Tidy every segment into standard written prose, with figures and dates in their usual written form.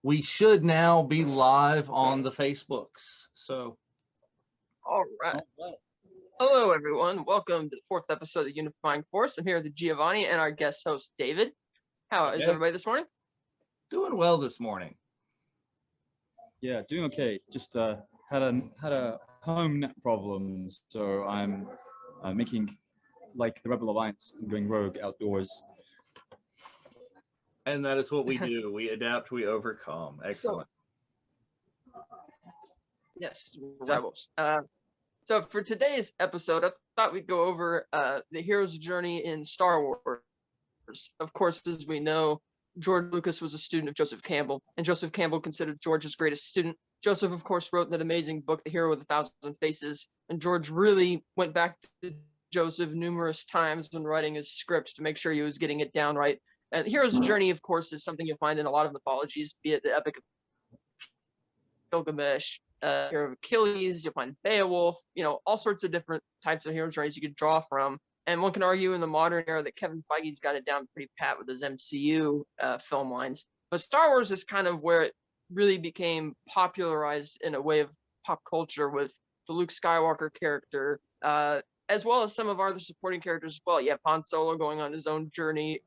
We should now be live on the Facebooks. So, all right. Hello, everyone. Welcome to the fourth episode of Unifying Force. I'm here with Giovanni and our guest host, David. How is everybody this morning? Doing well this morning. Yeah, doing okay. Just had a home net problem, so I'm making like the Rebel Alliance and going rogue outdoors. And that is what we do. We adapt, we overcome. Excellent. Yes, rebels. So for today's episode, I thought we'd go over the hero's journey in Star Wars. Of course, as we know, George Lucas was a student of Joseph Campbell, and Joseph Campbell considered George's greatest student. Joseph, of course, wrote that amazing book, The Hero with a Thousand Faces, and George really went back to Joseph numerous times when writing his script to make sure he was getting it down right. And the hero's journey, of course, is something you'll find in a lot of mythologies, be it the Epic of Gilgamesh, Hero of Achilles, you'll find Beowulf, all sorts of different types of hero's journeys you could draw from. And one can argue in the modern era that Kevin Feige's got it down pretty pat with his MCU film lines. But Star Wars is kind of where it really became popularized in a way of pop culture with the Luke Skywalker character, as well as some of our other supporting characters as well. You have Han Solo going on his own journey,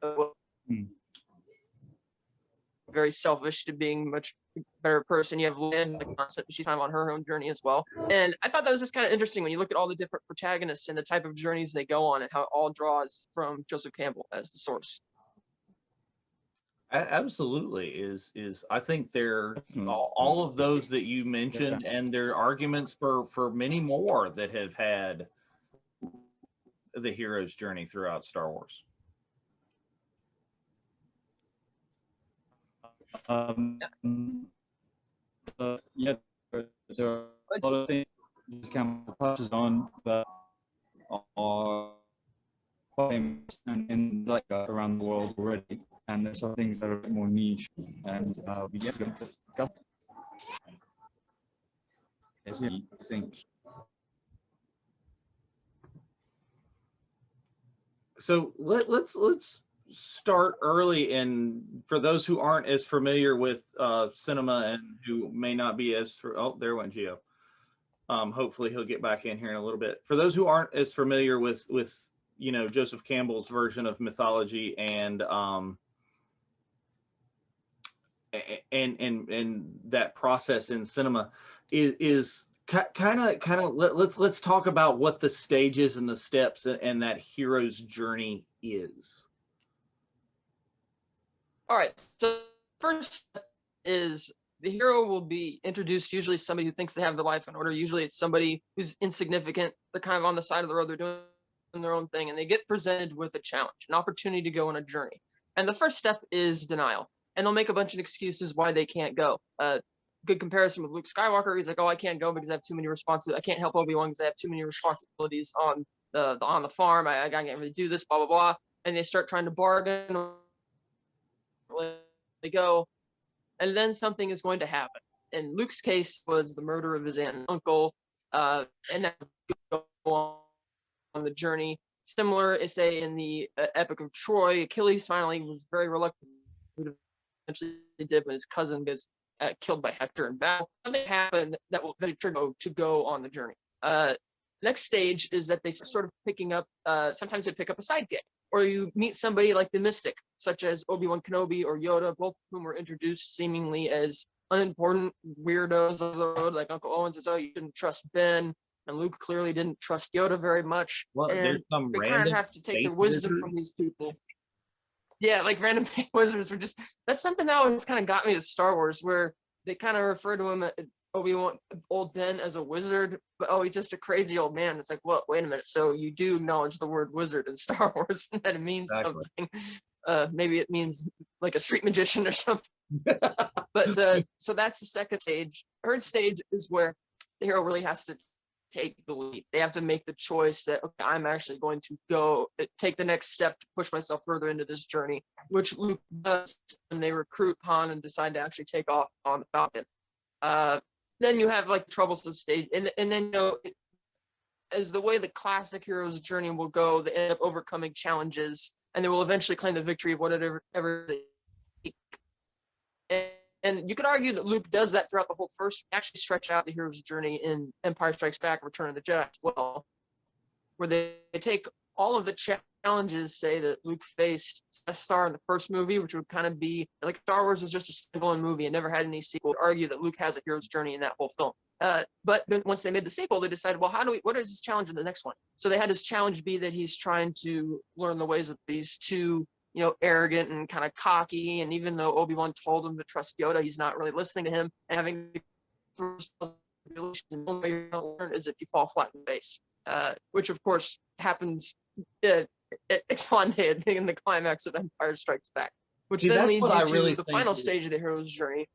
very selfish to being much better person. You have Leia, she's kind of on her own journey as well. And I thought that was just kind of interesting when you look at all the different protagonists and the type of journeys they go on and how it all draws from Joseph Campbell as the source. Absolutely is I think they're all of those that you mentioned, and there are arguments for many more that have had the hero's journey throughout Star Wars. Yeah, there are a lot of things Campbell touches on that are quite famous and in like around the world already, and there's some things that are a bit more niche, and we get going to discuss. I think. So let's start early, and for those who aren't as familiar with cinema and who may not be as there went Gio. Hopefully he'll get back in here in a little bit. For those who aren't as familiar with Joseph Campbell's version of mythology and that process in cinema is kind of let's talk about what the stages and the steps and that hero's journey is. All right, so first step is the hero will be introduced, usually somebody who thinks they have their life in order. Usually it's somebody who's insignificant. They're kind of on the side of the road. They're doing their own thing, and they get presented with a challenge, an opportunity to go on a journey. And the first step is denial. And they'll make a bunch of excuses why they can't go. Good comparison with Luke Skywalker. He's like, oh, I can't go because I have too many responsibilities. I can't help Obi-Wan because I have too many responsibilities on the farm. I can't really do this, blah, blah, blah. And they start trying to bargain. They go, and then something is going to happen. In Luke's case was the murder of his aunt and uncle, and then go on the journey. Similar, say, in the Epic of Troy, Achilles finally was very reluctant. Eventually did when his cousin gets killed by Hector in battle. Something happened that will eventually trigger to go on the journey. next stage is that they sort of picking up, sometimes they pick up a sidekick, or you meet somebody like the Mystic, such as Obi-Wan Kenobi or Yoda, both of whom were introduced seemingly as unimportant weirdos of the road. Like Uncle Owen says, oh, you shouldn't trust Ben, and Luke clearly didn't trust Yoda very much. Well, And there's some they kind of random have to take their space wisdom wizard. from these people. Yeah, like random wizards were just, that's something that always kind of got me with Star Wars, where they kind of refer to him, Obi-Wan, old Ben, as a wizard, but oh, he's just a crazy old man. It's like, well, wait a minute. So you do acknowledge the word wizard in Star Wars, and that it means Exactly. something. Maybe it means like a street magician or something. But so that's the second stage. Third stage is where the hero really has to take the lead. They have to make the choice that, okay, I'm actually going to go take the next step to push myself further into this journey, which Luke does when they recruit Han and decide to actually take off on the Falcon. Then you have like troublesome stage, and then, you know, as the way the classic hero's journey will go, they end up overcoming challenges, and they will eventually claim the victory of whatever they seek. And you could argue that Luke does that throughout the whole first, actually stretch out the hero's journey in Empire Strikes Back, Return of the Jedi as well, where they take all of the challenges, say, that Luke faced Death Star in the first movie, which would kind of be like Star Wars was just a standalone movie and never had any sequel. Would argue that Luke has a hero's journey in that whole film. But then once they made the sequel, they decided, well, what is his challenge in the next one? So they had his challenge be that he's trying to learn the ways of these two, you know, arrogant and kind of cocky. And even though Obi-Wan told him to trust Yoda, he's not really listening to him. And having the first only way you're going to learn is if you fall flat in the face, which of course happens Exxon in the climax of Empire Strikes Back, which then leads you to the final stage of the hero's journey.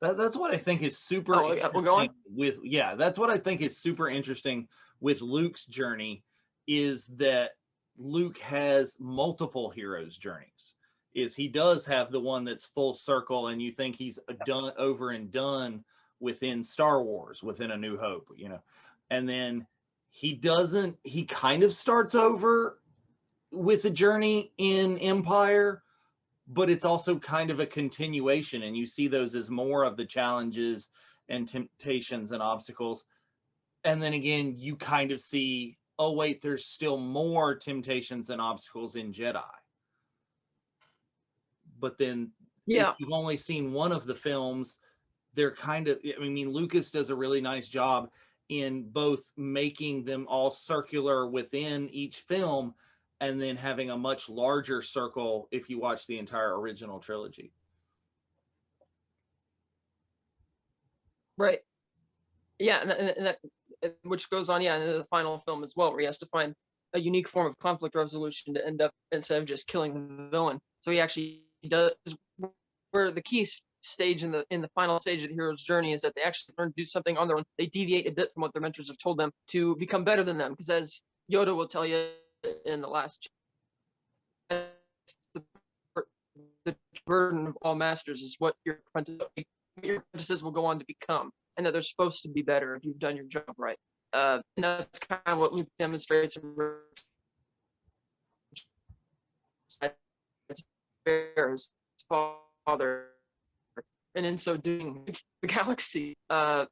That's what I think is super interesting with, that's what I think is super interesting with Luke's journey, is that Luke has multiple heroes' journeys. Is he does have the one that's full circle, and you think he's done over and done within Star Wars, within A New Hope, you know, and then he doesn't. He kind of starts over with a journey in Empire, but it's also kind of a continuation, and you see those as more of the challenges and temptations and obstacles. And then again, you kind of see, oh wait, there's still more temptations and obstacles in Jedi. But then if you've only seen one of the films, they're kind of, I mean, Lucas does a really nice job in both making them all circular within each film, and then having a much larger circle if you watch the entire original trilogy. Right. Yeah, and that, which goes on, into the final film as well, where he has to find a unique form of conflict resolution to end up, instead of just killing the villain. So he actually does, where the key stage in the final stage of the hero's journey is that they actually learn to do something on their own. They deviate a bit from what their mentors have told them to become better than them, because as Yoda will tell you in the last, the burden of all masters is what your apprentices will go on to become, and that they're supposed to be better if you've done your job right. And that's kind of what Luke demonstrates his father, and in so doing, the galaxy. But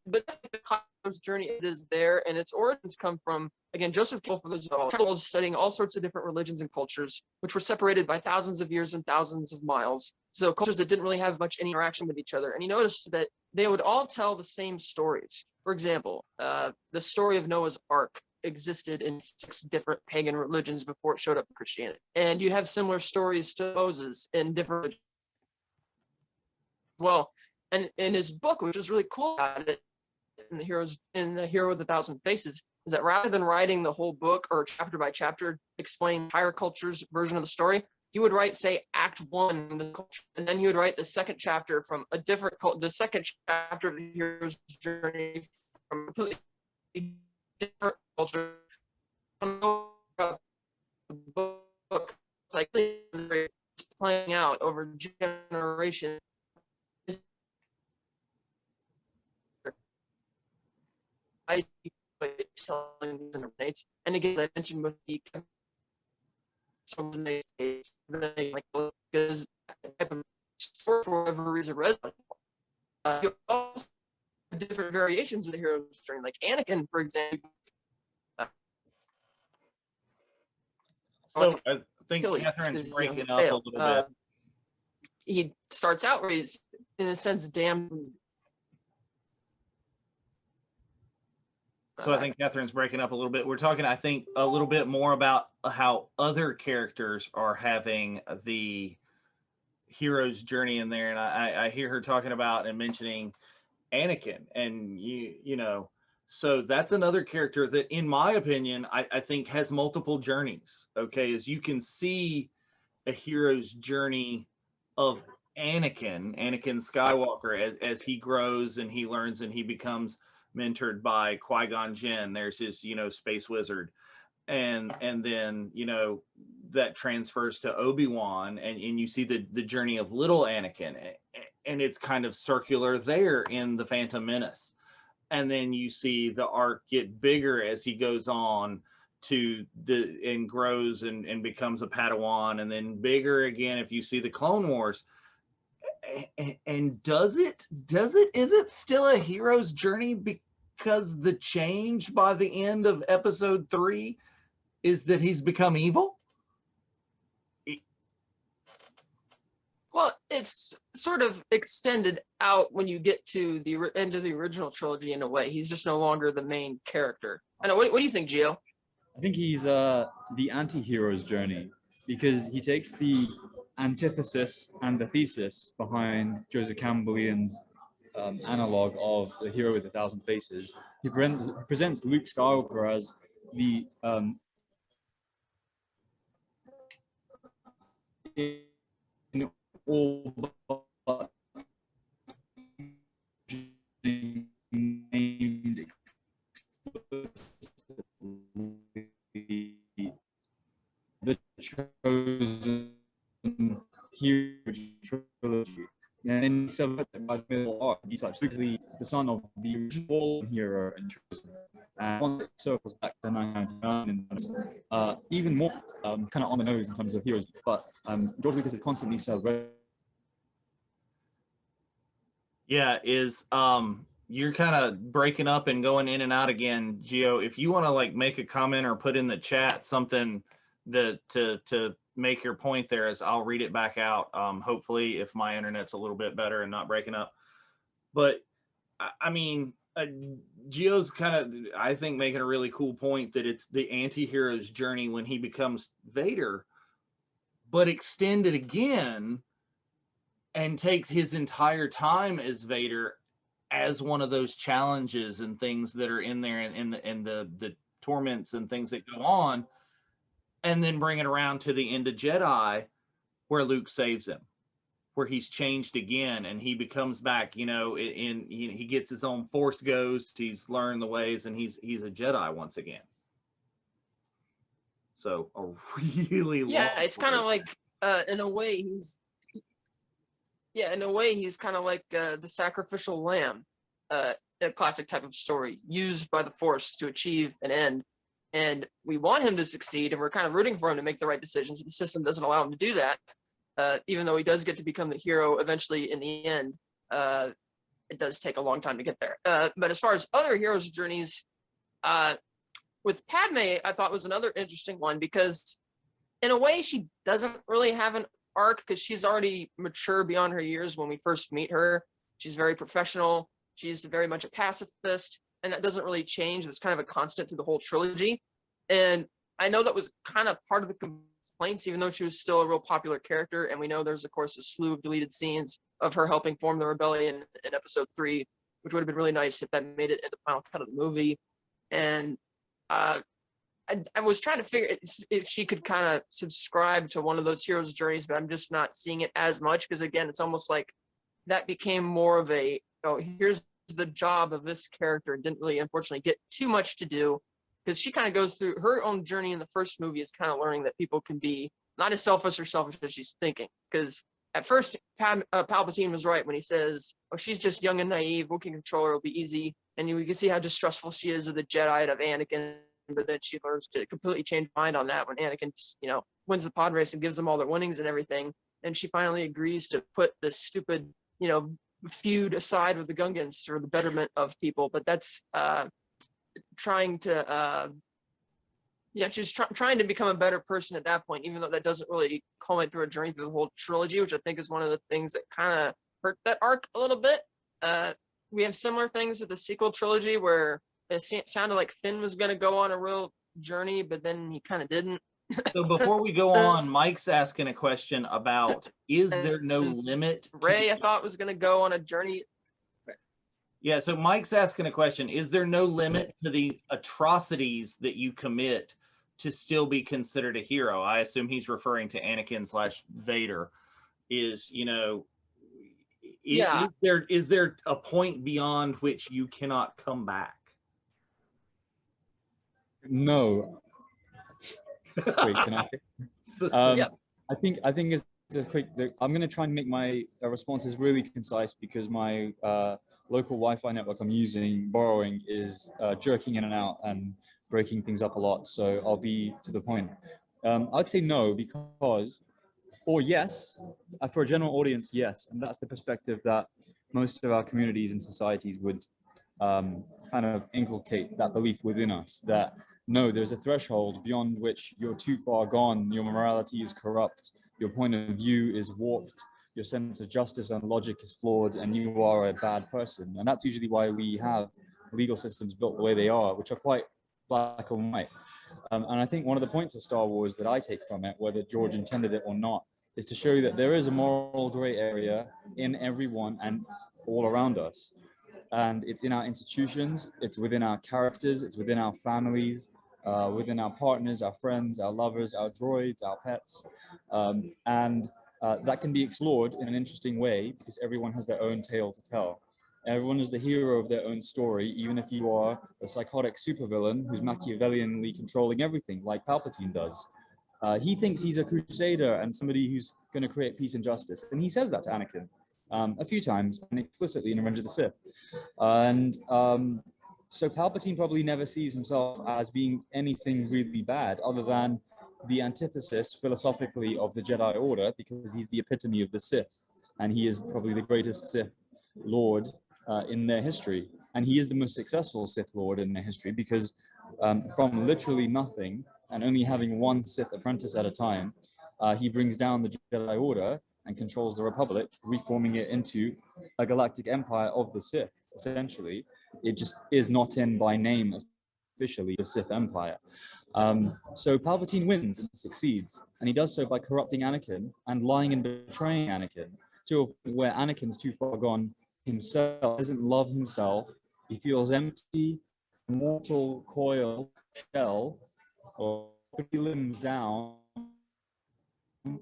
the Kylo's journey is there, and its origins come from, again, Joseph Campbell, for those who don't know, was studying all sorts of different religions and cultures, which were separated by thousands of years and thousands of miles. So cultures that didn't really have much any interaction with each other. And he noticed that they would all tell the same stories. For example, the story of Noah's Ark existed in 6 different pagan religions before it showed up in Christianity. And you'd have similar stories to Moses in different religions. Well, and in his book, which is really cool about it, in the Hero with 1,000 Faces, is that rather than writing the whole book or chapter by chapter, explain entire culture's version of the story, he would write, say, Act 1, the culture, and then he would write the second chapter from a different the second chapter of the hero's journey from a completely different culture. The book, it's like playing out over generations. And again, as I mentioned with the like, because for whatever reason resonates. different variations of the hero's journey. Like Anakin, for example. So I think Achilles Catherine's is, breaking up a failed. little bit. He starts out where he's, in a sense, damned. So I think Catherine's breaking up a little bit. We're talking, I think, a little bit more about how other characters are having the hero's journey in there. And I hear her talking about and mentioning Anakin, and you know, so that's another character that, in my opinion, I think has multiple journeys. Okay, as you can see a hero's journey of Anakin Skywalker, as he grows and he learns and he becomes mentored by Qui-Gon Jinn. There's his, you know, space wizard, and then, you know, that transfers to Obi-Wan, and you see the journey of little Anakin, and it's kind of circular there in the Phantom Menace. And then you see the arc get bigger as he goes on to and grows and becomes a Padawan, and then bigger again if you see the Clone Wars. And is it still a hero's journey, because the change by the end of episode 3 is that he's become evil? Well, it's sort of extended out when you get to the end of the original trilogy in a way. He's just no longer the main character. I know. What do you think, Gio? I think he's the anti-hero's journey, because he takes the antithesis and the thesis behind Joseph Campbell's analog of the hero with 1,000 faces. He presents Luke Skywalker as the in all but named the chosen hero trilogy. And then subvert by the middle arc. He's actually the son of the original hero and chosen. And once it circles back to 1999, and even more kind of on the nose in terms of heroes. But George Lucas is constantly celebrating. Yeah, you're kind of breaking up and going in and out again, Gio. If you want to like make a comment or put in the chat something that to make your point there, as I'll read it back out. Hopefully, if my internet's a little bit better and not breaking up. But I mean, Gio's kind of, I think, making a really cool point that it's the anti-hero's journey when he becomes Vader, but extended again and take his entire time as Vader as one of those challenges and things that are in there, and the torments and things that go on, and then bring it around to the end of Jedi, where Luke saves him, where he's changed again and he becomes back, you know, he gets his own Force ghost, he's learned the ways, and he's a Jedi once again. So a really it's kind of like in a way he's kind of like the sacrificial lamb, a classic type of story used by the Force to achieve an end. And we want him to succeed, and we're kind of rooting for him to make the right decisions. The system doesn't allow him to do that, even though he does get to become the hero eventually in the end. It does take a long time to get there. But as far as other heroes' journeys, with Padme, I thought was another interesting one, because in a way she doesn't really have an arc, because she's already mature beyond her years when we first meet her. She's very professional. She's very much a pacifist, and that doesn't really change. That's kind of a constant through the whole trilogy. And I know that was kind of part of the complaints, even though she was still a real popular character. And we know there's, of course, a slew of deleted scenes of her helping form the rebellion in episode 3, which would have been really nice if that made it into the final cut of the movie. And I was trying to figure if she could kind of subscribe to one of those heroes' journeys, but I'm just not seeing it as much, because again, it's almost like that became more of a, oh, here's the job of this character, and didn't really, unfortunately, get too much to do, because she kind of goes through her own journey in the first movie, is kind of learning that people can be not as selfish as she's thinking. Because at first, Palpatine was right when he says, oh, she's just young and naive, we can control her, it'll be easy. And you can see how distrustful she is of the Jedi and of Anakin, but then she learns to completely change her mind on that when Anakin, wins the pod race and gives them all their winnings and everything. And she finally agrees to put this stupid, feud aside with the Gungans for the betterment of people, but that's trying to she's trying to become a better person at that point, even though that doesn't really culminate through a journey through the whole trilogy, which I think is one of the things that kind of hurt that arc a little bit. We have similar things with the sequel trilogy where it sounded like Finn was going to go on a real journey, but then he kind of didn't. So before we go on, Mike's asking a question about, is there no limit? Rey, I thought, was going to go on a journey. Yeah, so Mike's asking a question. Is there no limit to the atrocities that you commit to still be considered a hero? I assume he's referring to Anakin/Vader. Is, you know, is there a point beyond which you cannot come back? No. Wait, can I say? I think it's the quick. I'm going to try and make my responses really concise because my local Wi-Fi network I'm borrowing is jerking in and out and breaking things up a lot. So I'll be to the point. I'd say no because, or yes, for a general audience, yes, and that's the perspective that most of our communities and societies would kind of inculcate that belief within us that no, there's a threshold beyond which you're too far gone, your morality is corrupt, your point of view is warped, your sense of justice and logic is flawed, and you are a bad person. And that's usually why we have legal systems built the way they are, which are quite black and white. And I think one of the points of Star Wars that I take from it, whether George intended it or not, is to show that there is a moral gray area in everyone and all around us. And it's in our institutions, it's within our characters, it's within our families, within our partners, our friends, our lovers, our droids, our pets. And that can be explored in an interesting way because everyone has their own tale to tell. Everyone is the hero of their own story, even if you are a psychotic supervillain who's Machiavellianly controlling everything, like Palpatine does. He thinks he's a crusader and somebody who's going to create peace and justice. And he says that to Anakin a few times, and explicitly in Revenge of the Sith. And so Palpatine probably never sees himself as being anything really bad other than the antithesis philosophically of the Jedi Order, because he's the epitome of the Sith. And he is probably the greatest Sith Lord in their history. And he is the most successful Sith Lord in their history because from literally nothing and only having one Sith apprentice at a time, he brings down the Jedi Order and controls the Republic, reforming it into a galactic empire of the Sith, essentially. It just is not in by name officially the Sith Empire. So Palpatine wins and succeeds, and he does so by corrupting Anakin and lying and betraying Anakin to a point where Anakin's too far gone himself, doesn't love himself, he feels empty, mortal coil shell, or 3 limbs down,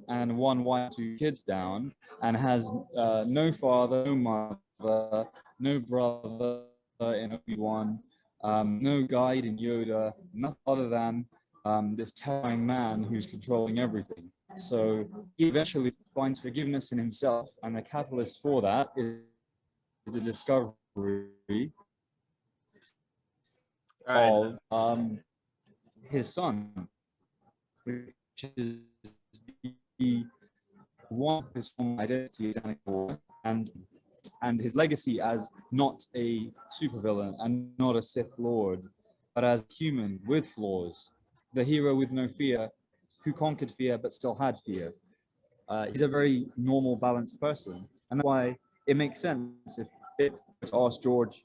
and 1 wife, 2 kids down, and has no father, no mother, no brother in Obi-Wan, no guide in Yoda, nothing other than this terrifying man who's controlling everything. So he eventually finds forgiveness in himself, and the catalyst for that is the discovery of his son, which is the one of his former identity as Anakin, and his legacy as not a supervillain and not a Sith Lord, but as a human with flaws, the hero with no fear, who conquered fear but still had fear. He's a very normal, balanced person, and that's why it makes sense if it to ask George,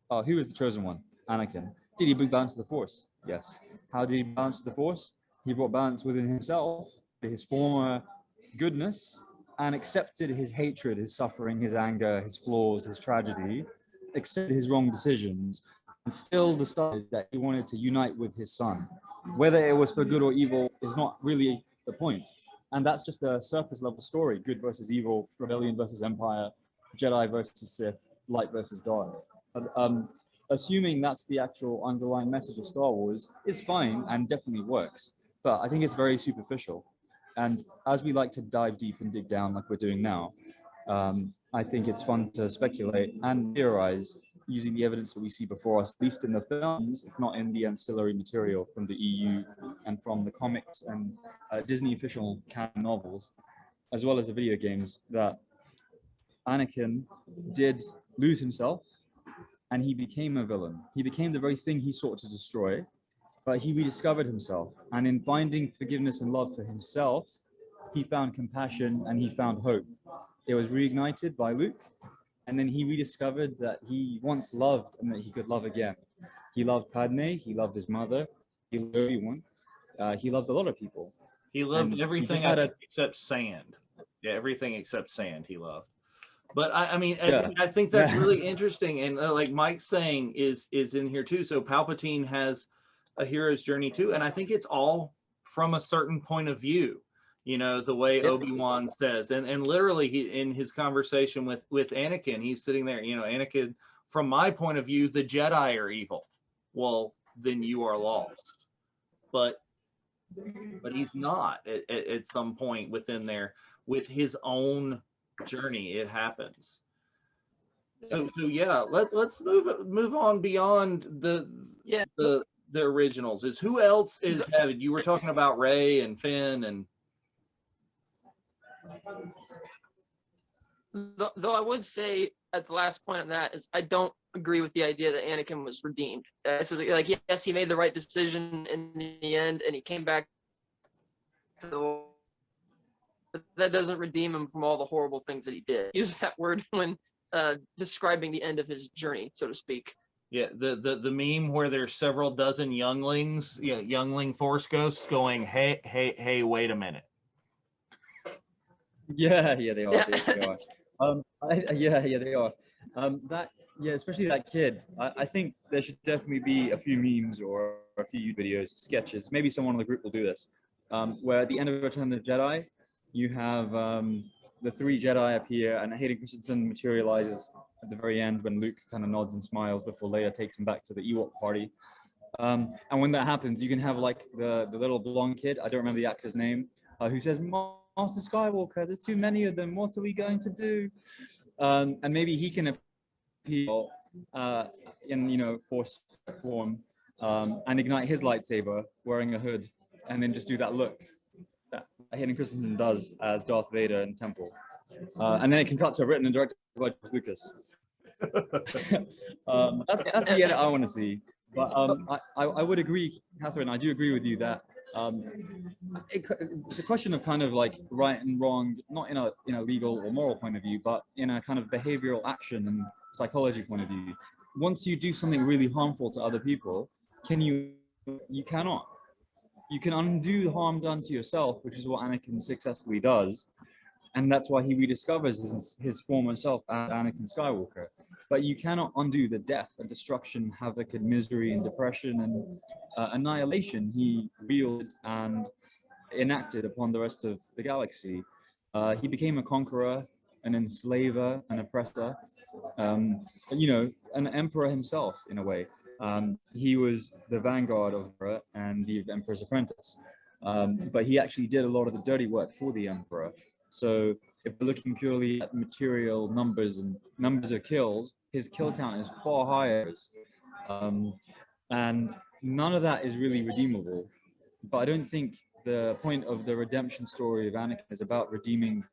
who is the chosen one? Anakin. Did he bring balance to the Force? Yes. How did he balance the Force? He brought balance within himself, his former goodness, and accepted his hatred, his suffering, his anger, his flaws, his tragedy, accepted his wrong decisions, and still decided that he wanted to unite with his son. Whether it was for good or evil is not really the point. And that's just a surface level story: good versus evil, rebellion versus empire, Jedi versus Sith, light versus dark. Assuming that's the actual underlying message of Star Wars is fine and definitely works, but I think it's very superficial. And as we like to dive deep and dig down like we're doing now, I think it's fun to speculate and theorize using the evidence that we see before us, at least in the films, if not in the ancillary material from the EU and from the comics and Disney official canon novels, as well as the video games, that Anakin did lose himself, and he became a villain. He became the very thing he sought to destroy, but he rediscovered himself. And in finding forgiveness and love for himself, he found compassion and he found hope. It was reignited by Luke, and then he rediscovered that he once loved and that he could love again. He loved Padme, he loved his mother, he loved everyone. He loved a lot of people. He loved And everything except sand. Yeah, everything except sand he loved. But I mean, Yeah. I think that's Yeah. really interesting, and like Mike's saying is in here too. So Palpatine has a hero's journey too, and I think it's all from a certain point of view. You know, the way Yeah. Obi-Wan says, and literally he in his conversation with Anakin, he's sitting there. You know, Anakin, from my point of view, the Jedi are evil. Well, then you are lost. But he's not at some point within there with his own journey. It happens. So yeah, let's move on beyond the originals. Is who else is having? You were talking about Rey and Finn and. Though I would say at the last point on that is I don't agree with the idea that Anakin was redeemed. So like, yes, he made the right decision in the end, and he came back to the. But that doesn't redeem him from all the horrible things that he did. Use that word when describing the end of his journey, so to speak. Yeah, the meme where there's several dozen younglings, youngling force ghosts going, hey, wait a minute. Yeah, they are. They are. Yeah, they are. Especially that kid. I think there should definitely be a few memes or a few videos, sketches. Maybe someone in the group will do this. Where at the end of Return of the Jedi, you have the three Jedi appear, and Hayden Christensen materializes at the very end when Luke kind of nods and smiles before Leia takes him back to the Ewok party. And when that happens, you can have like the little blonde kid, I don't remember the actor's name, who says, Master Skywalker, there's too many of them, what are we going to do? And maybe he can appear in force form and ignite his lightsaber wearing a hood, and then just do that look that Hayden Christensen does as Darth Vader in Temple. And then it can cut to written and directed by George Lucas. That's the edit I want to see. But I would agree, Catherine, I do agree with you that it's a question of kind of like right and wrong, not in a legal or moral point of view, but in a kind of behavioral action and psychology point of view. Once you do something really harmful to other people, you cannot. You can undo the harm done to yourself, which is what Anakin successfully does. And that's why he rediscovers his former self as Anakin Skywalker. But you cannot undo the death and destruction, havoc and misery and depression and annihilation he wielded and enacted upon the rest of the galaxy. He became a conqueror, an enslaver, an oppressor, an emperor himself in a way. He was the vanguard of Emperor and the Emperor's apprentice. But he actually did a lot of the dirty work for the Emperor. So if we're looking purely at material numbers and numbers of kills, his kill count is far higher. And none of that is really redeemable. But I don't think the point of the redemption story of Anakin is about redeeming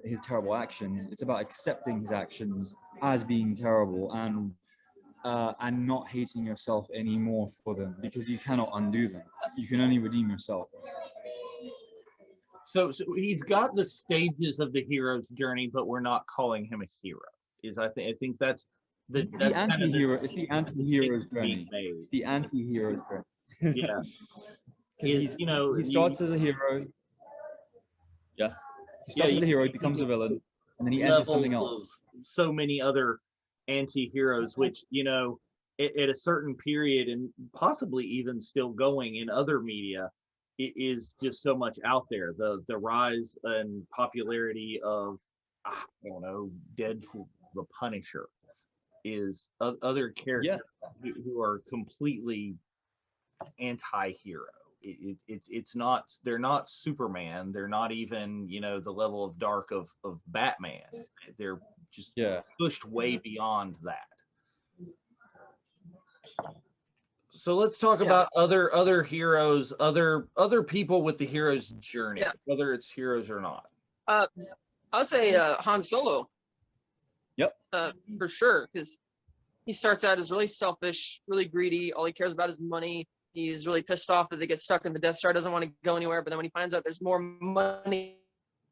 his terrible actions. It's about accepting his actions as being terrible and not hating yourself anymore for them, because you cannot undo them. You can only redeem yourself. So he's got the stages of the hero's journey, but we're not calling him a hero. I think that's the anti-hero. It's the anti-hero's journey. It's the anti-hero's journey. Yeah. He starts as a hero. Yeah. He starts as a hero, he becomes a villain, and then he ends as something else. So many other anti-heroes, which, at a certain period and possibly even still going in other media, it is just so much out there. The rise and popularity of, Deadpool, the Punisher, is other characters who are completely anti-hero. It's not, they're not Superman, they're not even the level of dark of Batman. They're just pushed way beyond that. So let's talk about other heroes, other people with the hero's journey, whether it's heroes or not. I'll say Han Solo. Yep. For sure, because he starts out as really selfish, really greedy. All he cares about is money. He's really pissed off that they get stuck in the Death Star, doesn't want to go anywhere. But then when he finds out there's more money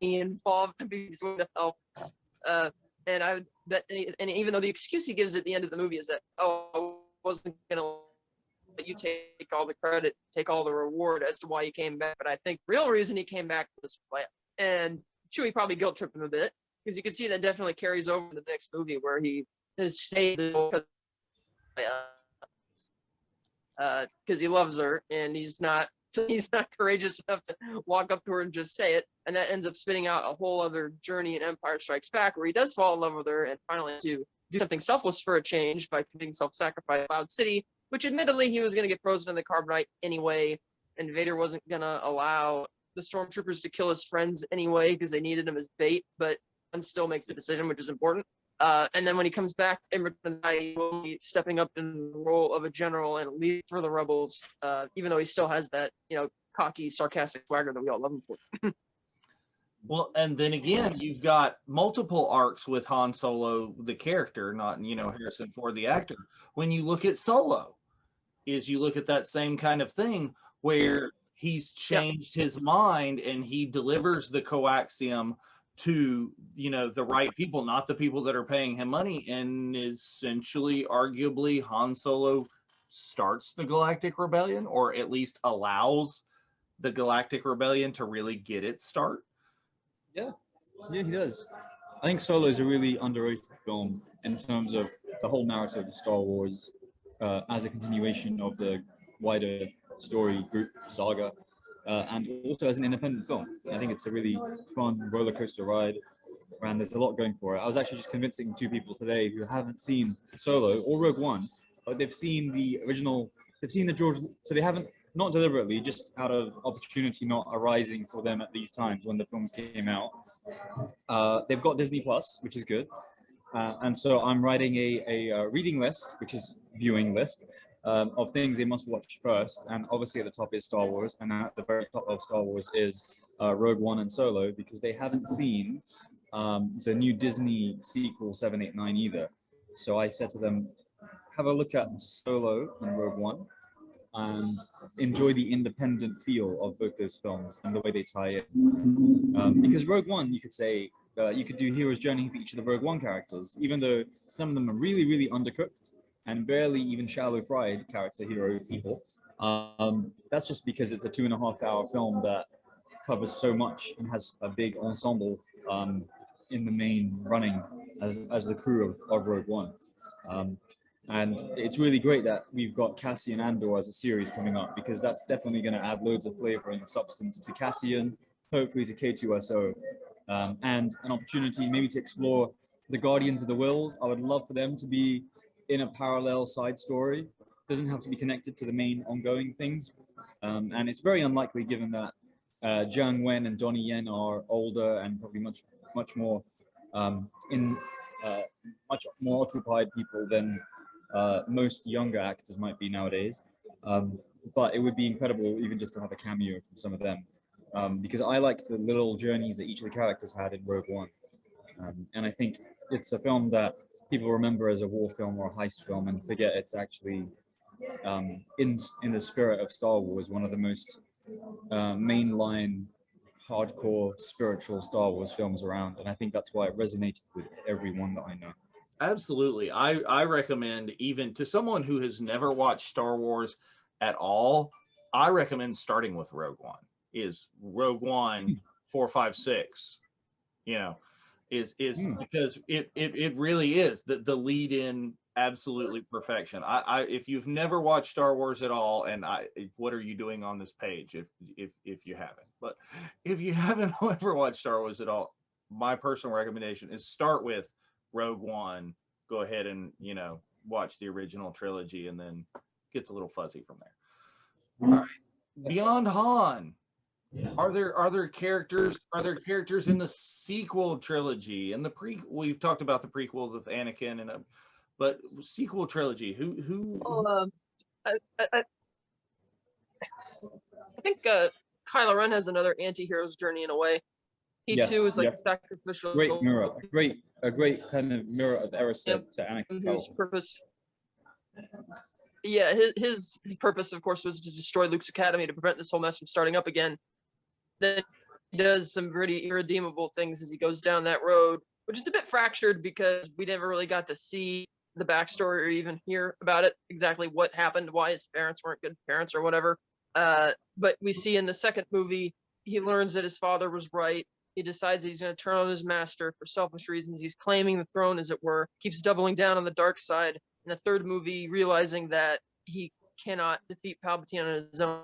involved, he's willing to help. And I would bet, and even though the excuse he gives at the end of the movie is that, oh, I wasn't gonna let you take all the credit, take all the reward as to why he came back. But I think the real reason he came back was plan. And Chewie probably guilt tripped him a bit, because you can see that definitely carries over in the next movie where he has stayed because he loves her and he's not courageous enough to walk up to her and just say it, and that ends up spinning out a whole other journey in Empire Strikes Back where he does fall in love with her and finally to do something selfless for a change by committing self-sacrifice in Cloud City, which admittedly he was going to get frozen in the carbonite anyway, and Vader wasn't going to allow the stormtroopers to kill his friends anyway because they needed him as bait, but Han still makes the decision, which is important. And then when he comes back in Return of the Jedi, he will be stepping up in the role of a general and lead for the rebels, even though he still has that, cocky, sarcastic swagger that we all love him for. Well, and then again, you've got multiple arcs with Han Solo, the character, not, Harrison Ford, the actor. When you look at Solo, you look at that same kind of thing where he's changed his mind and he delivers the coaxium to, the right people, not the people that are paying him money, and essentially, arguably, Han Solo starts the Galactic Rebellion, or at least allows the Galactic Rebellion to really get its start. Yeah, he does. I think Solo is a really underrated film in terms of the whole narrative of Star Wars as a continuation of the wider story group saga, and also as an independent film. I think it's a really fun roller coaster ride, and there's a lot going for it. I was actually just convincing two people today who haven't seen Solo or Rogue One, but they've seen the original, they've seen the George, so they haven't, not deliberately, just out of opportunity not arising for them at these times when the films came out. They've got Disney Plus, which is good. And so I'm writing a reading list, which is viewing list, of things they must watch first. And obviously at the top is Star Wars, and at the very top of Star Wars is Rogue One and Solo, because they haven't seen the new Disney sequel 7, 8, 9 either. So I said to them, have a look at Solo and Rogue One and enjoy the independent feel of both those films and the way they tie in. Because Rogue One, you could say, you could do hero's journey for each of the Rogue One characters, even though some of them are really, really undercooked and barely even shallow fried character hero people. That's just because it's a 2.5-hour film that covers so much and has a big ensemble in the main running as the crew of Rogue One. And it's really great that we've got Cassian Andor as a series coming up, because that's definitely going to add loads of flavor and substance to Cassian, hopefully to K2SO, and an opportunity maybe to explore the Guardians of the Wills. I would love for them to be in a parallel side story. Doesn't have to be connected to the main ongoing things. And it's very unlikely, given that Jiang Wen and Donnie Yen are older and probably much more much more occupied people than most younger actors might be nowadays. But it would be incredible even just to have a cameo from some of them, because I like the little journeys that each of the characters had in Rogue One. And I think it's a film that people remember as a war film or a heist film and forget it's actually, in the spirit of Star Wars, one of the most mainline, hardcore, spiritual Star Wars films around. And I think that's why it resonated with everyone that I know. Absolutely. I recommend, even to someone who has never watched Star Wars at all, I recommend starting with Rogue One. Is Rogue One 4, 5, 6, is because it really is the lead in absolutely perfection. I if you've never watched Star Wars at all, and what are you doing on this page if you haven't? But if you haven't ever watched Star Wars at all, my personal recommendation is start with Rogue One, go ahead and watch the original trilogy, and then gets a little fuzzy from there. All right. Beyond Han, are there characters in the sequel trilogy and we've talked about the prequel with Anakin but sequel trilogy, who I think Kylo Ren has another anti-hero's journey in a way. he Yes, too is like yes. sacrificial. Great mirror, a great kind of mirror of Erised to Anakin's Whose help. purpose, yeah, his purpose, of course, was to destroy Luke's academy to prevent this whole mess from starting up again. Then he does some pretty irredeemable things as he goes down that road, which is a bit fractured because we never really got to see the backstory or even hear about it, exactly what happened, why his parents weren't good parents or whatever. But we see in the second movie, he learns that his father was right. He decides he's going to turn on his master for selfish reasons. He's claiming the throne, as it were, keeps doubling down on the dark side. In the third movie, realizing that he cannot defeat Palpatine on his own,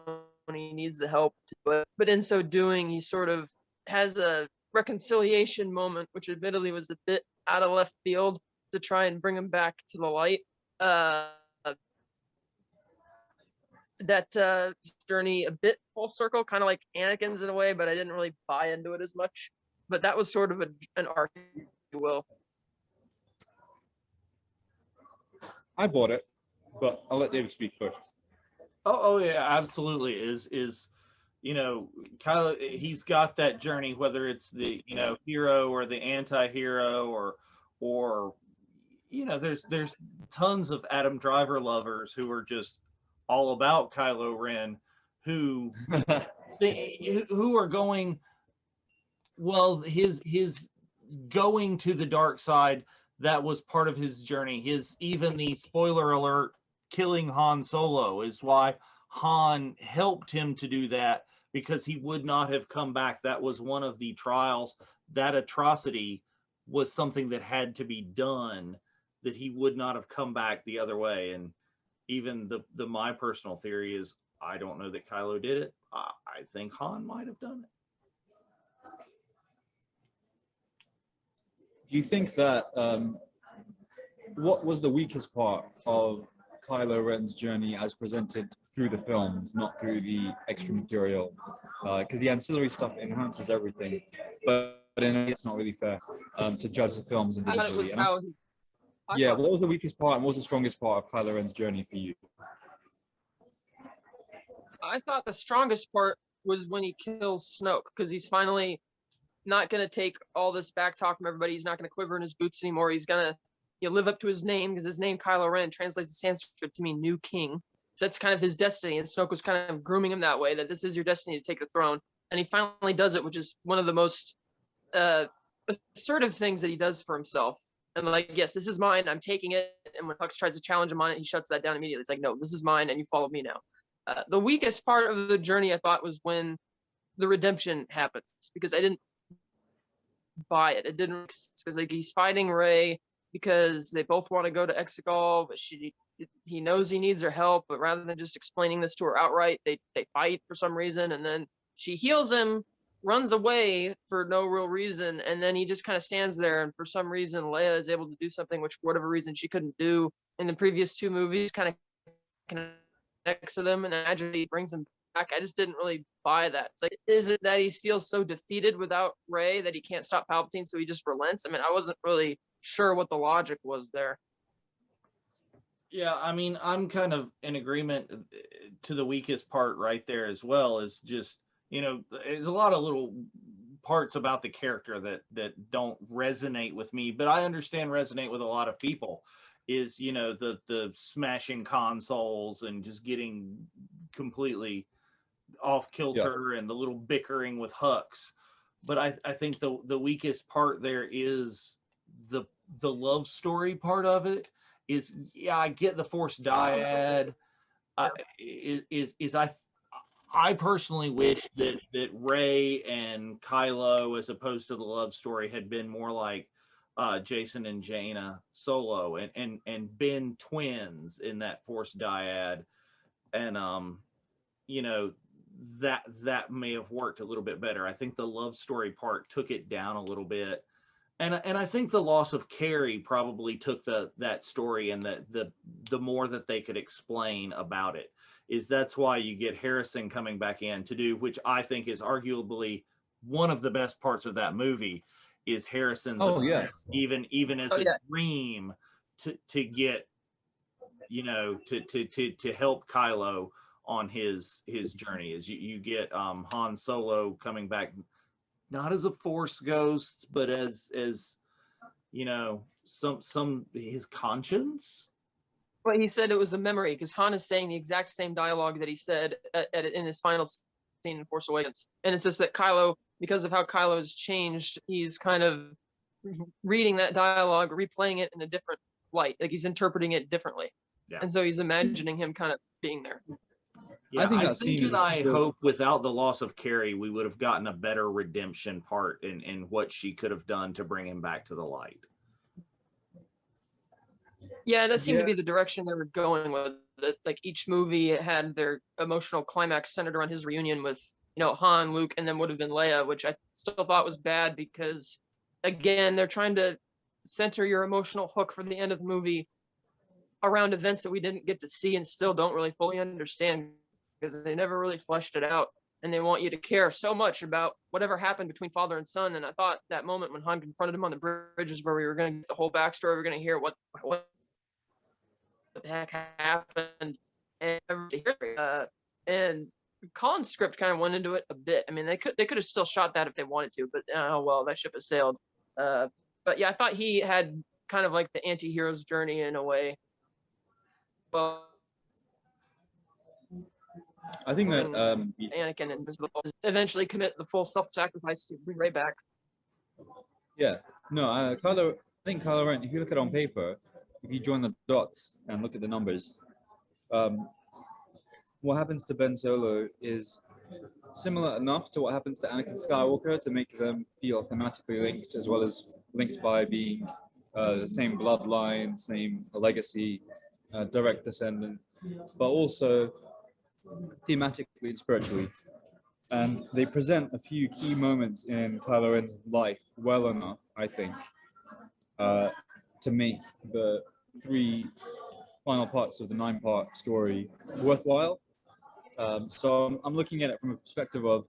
he needs the help to do it. But in so doing, he sort of has a reconciliation moment, which admittedly was a bit out of left field, to try and bring him back to the light. That journey a bit full circle, kind of like Anakin's in a way, but I didn't really buy into it as much. But that was sort of an arc, if you will. I bought it, but I'll let David speak first. Oh yeah, absolutely. Is you know, Kylo, he's got that journey, whether it's the, you know, hero or the anti-hero, or you know, there's tons of Adam Driver lovers who are just all about Kylo Ren, who who are going, well, his going to the dark side, that was part of his journey. Even the spoiler alert, killing Han Solo is why Han helped him to do that, because he would not have come back. That was one of the trials. That atrocity was something that had to be done, that he would not have come back the other way. And even the my personal theory is, I don't know that Kylo did it. I think Han might have done it. Do you think that what was the weakest part of Kylo Ren's journey as presented through the films, not through the extra material? Because the ancillary stuff enhances everything, but in a way it's not really fair to judge the films I thought it was individually. how Yeah, what was the weakest part and what was the strongest part of Kylo Ren's journey for you? I thought the strongest part was when he kills Snoke, because he's finally not going to take all this back talk from everybody. He's not going to quiver in his boots anymore. He's going to live up to his name, because his name, Kylo Ren, translates to Sanskrit to mean new king. So that's kind of his destiny. And Snoke was kind of grooming him that way, that this is your destiny to take the throne. And he finally does it, which is one of the most assertive things that he does for himself. And like, yes, this is mine. I'm taking it. And when Hux tries to challenge him on it, he shuts that down immediately. It's like, no, this is mine, and you follow me now. The weakest part of the journey, I thought, was when the redemption happens, because I didn't buy it. It didn't, because like he's fighting Rey because they both want to go to Exegol, but he knows he needs her help. But rather than just explaining this to her outright, they fight for some reason, and then she heals him, runs away for no real reason, and then he just kind of stands there. And for some reason, Leia is able to do something which, for whatever reason, she couldn't do in the previous two movies. Kind of connects to them and actually brings them back. I just didn't really buy that. It's like, is it that he feels so defeated without Rey that he can't stop Palpatine, so he just relents? I mean, I wasn't really sure what the logic was there. Yeah, I mean, I'm kind of in agreement to the weakest part right there as well. Is just, you know, there's a lot of little parts about the character that don't resonate with me, but I understand resonate with a lot of people. Is, you know, the smashing consoles and just getting completely off kilter, and the little bickering with Hux. But I think the weakest part there is the love story part of it. Is, yeah, I get the Force dyad. I personally wish that Rey and Kylo, as opposed to the love story, had been more like Jason and Jaina Solo, and been twins in that Force dyad, and you know, that may have worked a little bit better. I think the love story part took it down a little bit, and I think the loss of Carrie probably took that story, and the more that they could explain about it. Is that's why you get Harrison coming back in to do, which I think is arguably one of the best parts of that movie, is Harrison's even as a dream to get, you know, to help Kylo on his journey. Is you get Han Solo coming back not as a Force ghost, but as you know, some his conscience. But he said it was a memory because Han is saying the exact same dialogue that he said in his final scene in Force Awakens, and it's just that Kylo, because of how Kylo's changed, he's kind of reading that dialogue, replaying it in a different light, like he's interpreting it differently, Yeah. and so he's imagining him kind of being there. Yeah, I think that scene is and I super- hope without the loss of Carrie, we would have gotten a better redemption part in what she could have done to bring him back to the light. Yeah, that seemed to Yeah. be the direction they were going with it. Like each movie had their emotional climax centered around his reunion with, Han, Luke, and then would have been Leia, which I still thought was bad because, again, they're trying to center your emotional hook for the end of the movie around events that we didn't get to see and still don't really fully understand because they never really fleshed it out. And they want you to care so much about whatever happened between father and son. And I thought that moment when Han confronted him on the bridge is where we were going to get the whole backstory. We are going to hear what the heck happened, and Colin's script kind of went into it a bit. I mean, they could have still shot that if they wanted to, but oh well, that ship has sailed. But yeah, I thought he had kind of like the anti-hero's journey in a way. Well, I think that Anakin and eventually commit the full self-sacrifice to bring Rey back. yeah, no, I think Kylo Ren, if you look at it on paper, if you join the dots and look at the numbers, what happens to Ben Solo is similar enough to what happens to Anakin Skywalker to make them feel thematically linked, as well as linked by being the same bloodline, same legacy, direct descendant, but also thematically and spiritually. And they present a few key moments in Kylo Ren's life well enough, I think, to make the 3 final parts of the 9-part story worthwhile. So I'm looking at it from a perspective of,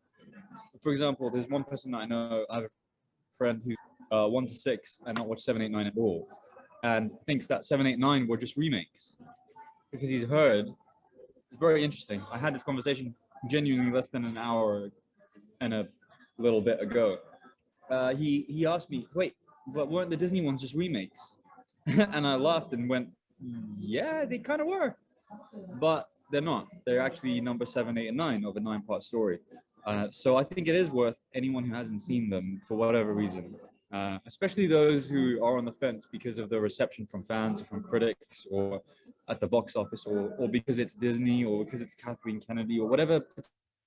for example, there's one person that I know, I have a friend who 1 to 6 and not watch 7, 8, 9 at all, and thinks that 7, 8, 9 were just remakes because he's heard. It's very interesting. I had this conversation genuinely less than an hour and a little bit ago. He asked me, wait, but weren't the Disney ones just remakes? And I laughed and went, yeah, they kind of were, but they're not. They're actually number 7, 8, and 9 of a 9-part story. So I think it is worth anyone who hasn't seen them for whatever reason, especially those who are on the fence because of the reception from fans or from critics or at the box office or because it's Disney or because it's Kathleen Kennedy or whatever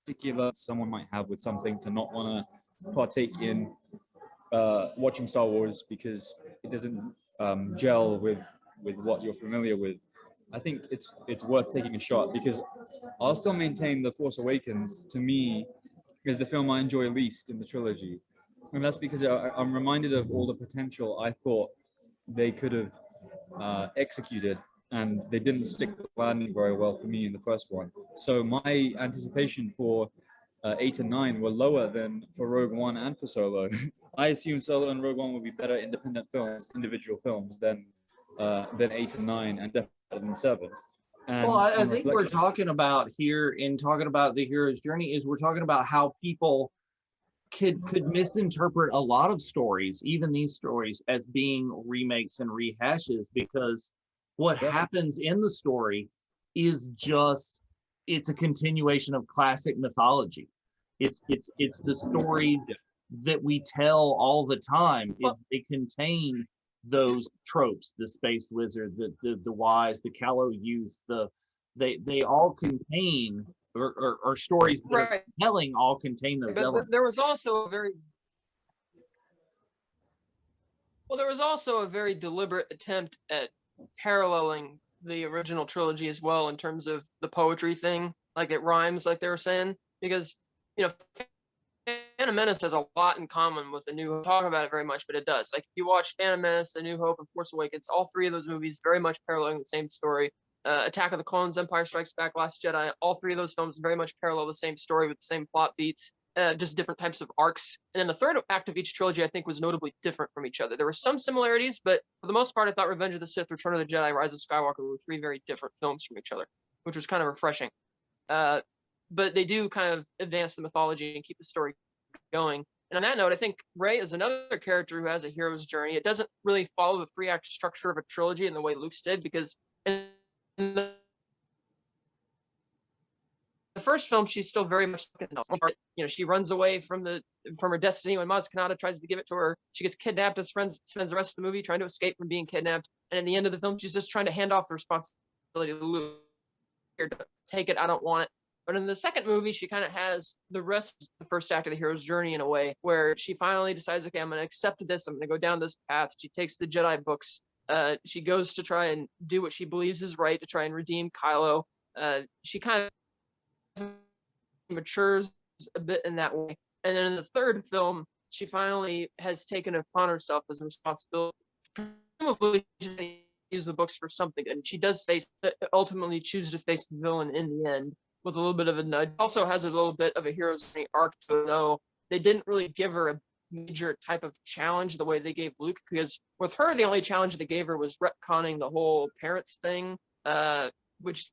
particular someone might have with something to not want to partake in watching Star Wars because it doesn't gel with what you're familiar with. I think it's worth taking a shot because I'll still maintain The Force Awakens to me is the film I enjoy least in the trilogy, and that's because I'm reminded of all the potential I thought they could have executed, and they didn't stick the landing very well for me in the first one. So my anticipation for 8 and 9 were lower than for Rogue One and for Solo. I assume Solo and Rogue One would be better independent films, individual films than 8 and 9, and definitely than 7. And well, I on think we're reflection, talking about here in talking about the hero's journey is we're talking about how people could misinterpret a lot of stories, even these stories, as being remakes and rehashes because what happens in the story is just it's a continuation of classic mythology. It's the stories that we tell all the time. They contain those tropes: the space wizard, the wise, the callow youth. They all contain or stories that are telling all contain those elements. There was also a very deliberate attempt at paralleling the original trilogy as well in terms of the poetry thing, like it rhymes, like they were saying, because Phantom Menace has a lot in common with The New Hope. Talk about it very much, but it does. Like if you watch Phantom Menace, The New Hope, and Force Awakens, all 3 of those movies very much paralleling the same story. Attack of the Clones, Empire Strikes Back, Last Jedi, all 3 of those films very much parallel the same story with the same plot beats, just different types of arcs. And then the third act of each trilogy, I think, was notably different from each other. There were some similarities, but for the most part, I thought Revenge of the Sith, Return of the Jedi, Rise of Skywalker were 3 very different films from each other, which was kind of refreshing. But they do kind of advance the mythology and keep the story going. And on that note, I think Rey is another character who has a hero's journey. It doesn't really follow the 3-act structure of a trilogy in the way Luke's did, because in the first film, she's still very much, you know, she runs away from her destiny when Maz Kanata tries to give it to her. She gets kidnapped and spends the rest of the movie trying to escape from being kidnapped. And in the end of the film, she's just trying to hand off the responsibility to Luke. Here, take it, I don't want it. But in the second movie, she kind of has the rest of the first act of the hero's journey in a way, where she finally decides, okay, I'm going to accept this. I'm going to go down this path. She takes the Jedi books. She goes to try and do what she believes is right to try and redeem Kylo. She kind of matures a bit in that way. And then in the third film, she finally has taken upon herself as a responsibility. Presumably, she's going to use the books for something, and she does ultimately choose to face the villain in the end, with a little bit of a nudge. Also has a little bit of a hero's journey arc to it, though they didn't really give her a major type of challenge the way they gave Luke, because with her, the only challenge they gave her was retconning the whole parents thing, which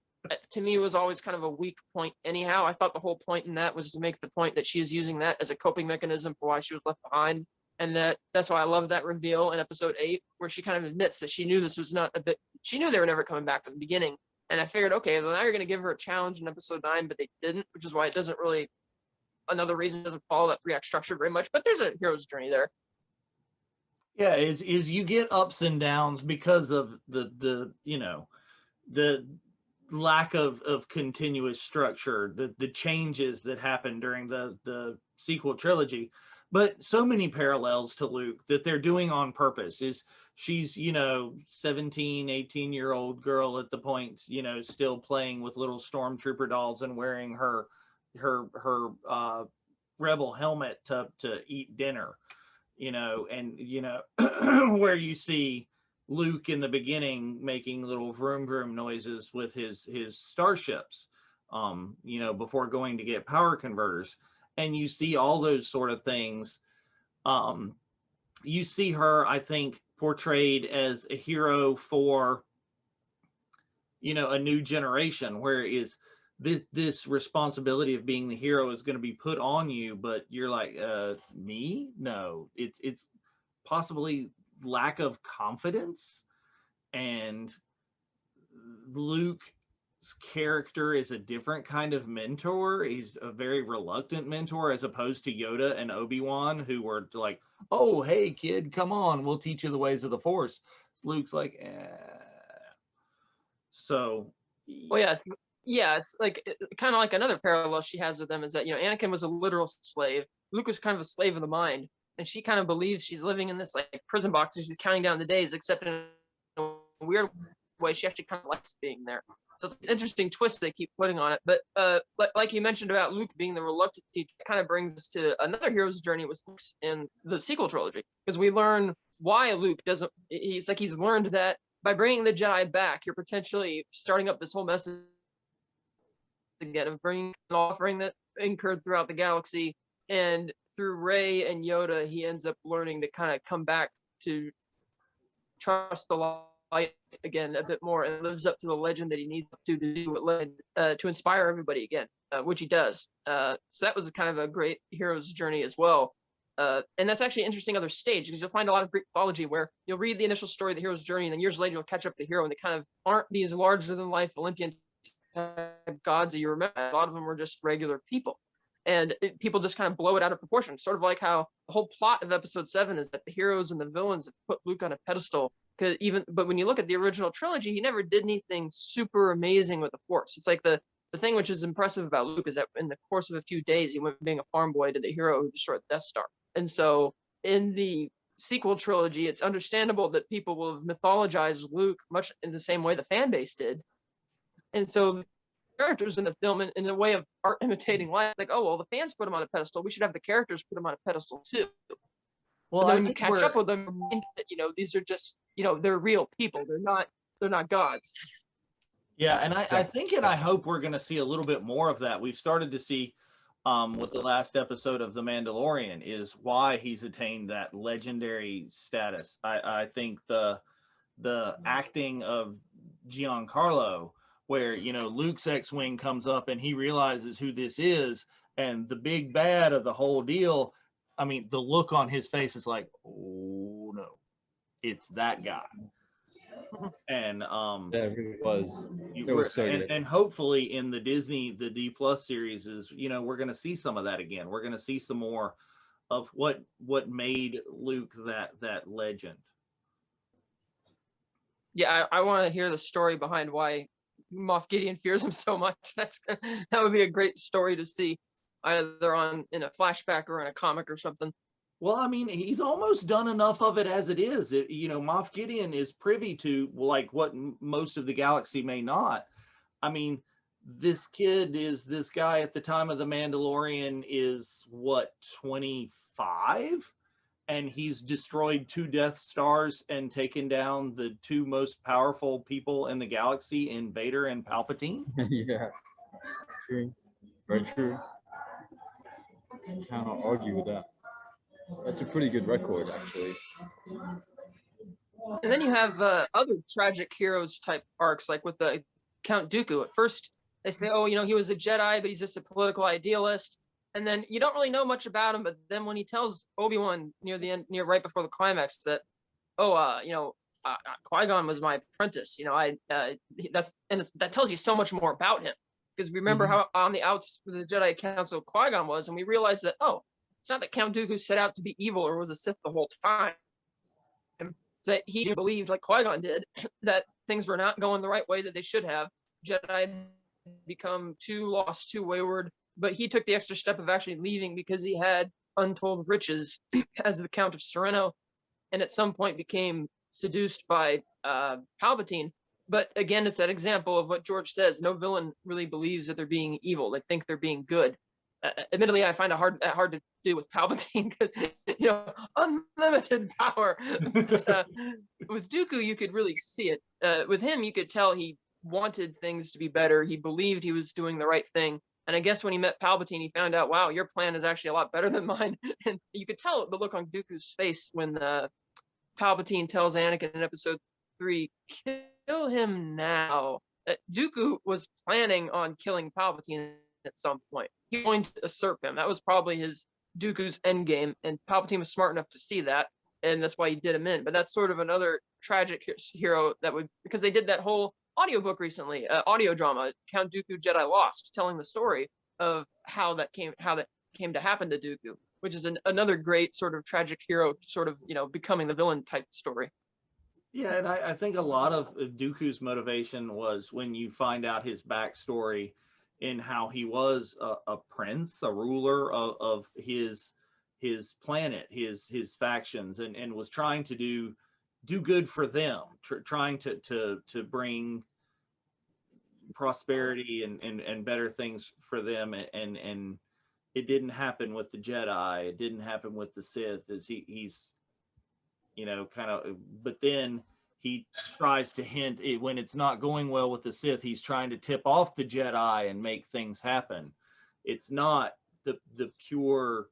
to me was always kind of a weak point anyhow. I thought the whole point in that was to make the point that she was using that as a coping mechanism for why she was left behind. And that's why I love that reveal in episode 8, where she kind of admits that she knew this was not she knew they were never coming back from the beginning. And I figured, okay, well, now you're going to give her a challenge in episode 9, but they didn't, which is why it doesn't really, another reason it doesn't follow that 3-act structure very much, but there's a hero's journey there. Yeah, is you get ups and downs because of the you know, the lack of continuous structure, the changes that happen during the sequel trilogy. But so many parallels to Luke that they're doing on purpose. She's, you know, 17, 18-year-old girl at the point, you know, still playing with little stormtrooper dolls and wearing her rebel helmet to eat dinner, you know, and, you know, where you see Luke in the beginning making little vroom vroom noises with his starships, you know, before going to get power converters. And you see all those sort of things. You see her, I think, portrayed as a hero for, you know, a new generation, where is this responsibility of being the hero is going to be put on you, but you're like, me? No, it's possibly lack of confidence. And Luke's character is a different kind of mentor. He's a very reluctant mentor, as opposed to Yoda and Obi-Wan, who were like, oh, hey kid, come on, we'll teach you the ways of the Force. Luke's like, so Well, it's like kind of like another parallel she has with them is that, you know, Anakin was a literal slave. Luke was kind of a slave of the mind, and she kind of believes she's living in this like prison box and she's counting down the days, except in a weird way she actually kind of likes being there. So it's an interesting twist they keep putting on it. But like you mentioned about Luke being the reluctant teacher, it kind of brings us to another hero's journey with Luke in the sequel trilogy, because we learn why Luke doesn't. He's learned that by bringing the Jedi back, you're potentially starting up this whole message again of bringing an offering that incurred throughout the galaxy. And through Rey and Yoda, he ends up learning to kind of come back to trust the light again a bit more, and lives up to the legend that he needs to do what led to inspire everybody again, which he does. So that was kind of a great hero's journey as well. And that's actually an interesting other stage, because you'll find a lot of Greek mythology where you'll read the initial story of the hero's journey, and then years later you'll catch up to the hero, and they kind of aren't these larger than life Olympian gods that you remember. A lot of them were just regular people, and people just kind of blow it out of proportion. Sort of like how the whole plot of episode 7 is that the heroes and the villains have put Luke on a pedestal. But when you look at the original trilogy, he never did anything super amazing with the Force. It's like the thing which is impressive about Luke is that in the course of a few days, he went from being a farm boy to the hero who destroyed the Death Star. And so in the sequel trilogy, it's understandable that people will have mythologized Luke much in the same way the fan base did. And so characters in the film, in a way of art imitating life, like, oh, well, the fans put him on a pedestal, we should have the characters put him on a pedestal too. Well, and then when you catch up with them, you know, these are just, you know, they're real people. They're not gods. Yeah, and I think and I hope we're going to see a little bit more of that. We've started to see with the last episode of The Mandalorian is why he's attained that legendary status. I think the acting of Giancarlo, where, you know, Luke's X-Wing comes up and he realizes who this is, and the big bad of the whole deal I mean, the look on his face is like, oh no, it's that guy. And Yeah, it really was. It we're, was so good. and hopefully in the D Plus series is, you know, we're going to see some of that again. We're going to see some more of what made Luke that legend. Yeah, I want to hear the story behind why Moff Gideon fears him so much. That would be a great story to see, either in a flashback or in a comic or something. Well, I mean, he's almost done enough of it as it is. You know, Moff Gideon is privy to like what most of the galaxy may not. I mean, this kid is this guy at the time of the Mandalorian is what, 25, and he's destroyed 2 Death Stars and taken down the 2 most powerful people in the galaxy in Vader and Palpatine. Yeah, true, very true. Cannot argue with that. That's a pretty good record, actually. And then you have other tragic heroes type arcs, like with the Count Dooku. At first, they say, oh, you know, he was a Jedi, but he's just a political idealist. And then you don't really know much about him. But then when he tells Obi-Wan near the end, right before the climax, that, you know, Qui-Gon was my apprentice. You know, that tells you so much more about him. Because remember how on the outs of the Jedi Council Qui-Gon was, and we realized that, oh, it's not that Count Dooku set out to be evil or was a Sith the whole time. It's that he believed, like Qui-Gon did, that things were not going the right way that they should have. Jedi become too lost, too wayward, but he took the extra step of actually leaving because he had untold riches as the Count of Sereno, and at some point became seduced by Palpatine. But again, it's that example of what George says: no villain really believes that they're being evil; they think they're being good. Admittedly, I find it hard to do with Palpatine because, you know, unlimited power. But, with Dooku, you could really see it. With him, you could tell he wanted things to be better. He believed he was doing the right thing. And I guess when he met Palpatine, he found out, wow, your plan is actually a lot better than mine. And you could tell the look on Dooku's face when Palpatine tells Anakin in Episode 3, "Kill him now." Dooku was planning on killing Palpatine at some point. He was going to usurp him. That was probably Dooku's endgame, and Palpatine was smart enough to see that, and that's why he did him in. But that's sort of another tragic hero because they did that whole audiobook recently, audio drama, Count Dooku Jedi Lost, telling the story of how that came to happen to Dooku, which is another great sort of tragic hero, sort of, you know, becoming the villain type story. Yeah, and I think a lot of Dooku's motivation was when you find out his backstory in how he was a prince, a ruler of his planet, his factions, and was trying to do good for them, trying to bring prosperity and better things for them, and it didn't happen with the Jedi. It didn't happen with the Sith. As he's, you know, kind of, but then he tries to hint when it's not going well with the Sith, he's trying to tip off the Jedi and make things happen. It's not the pure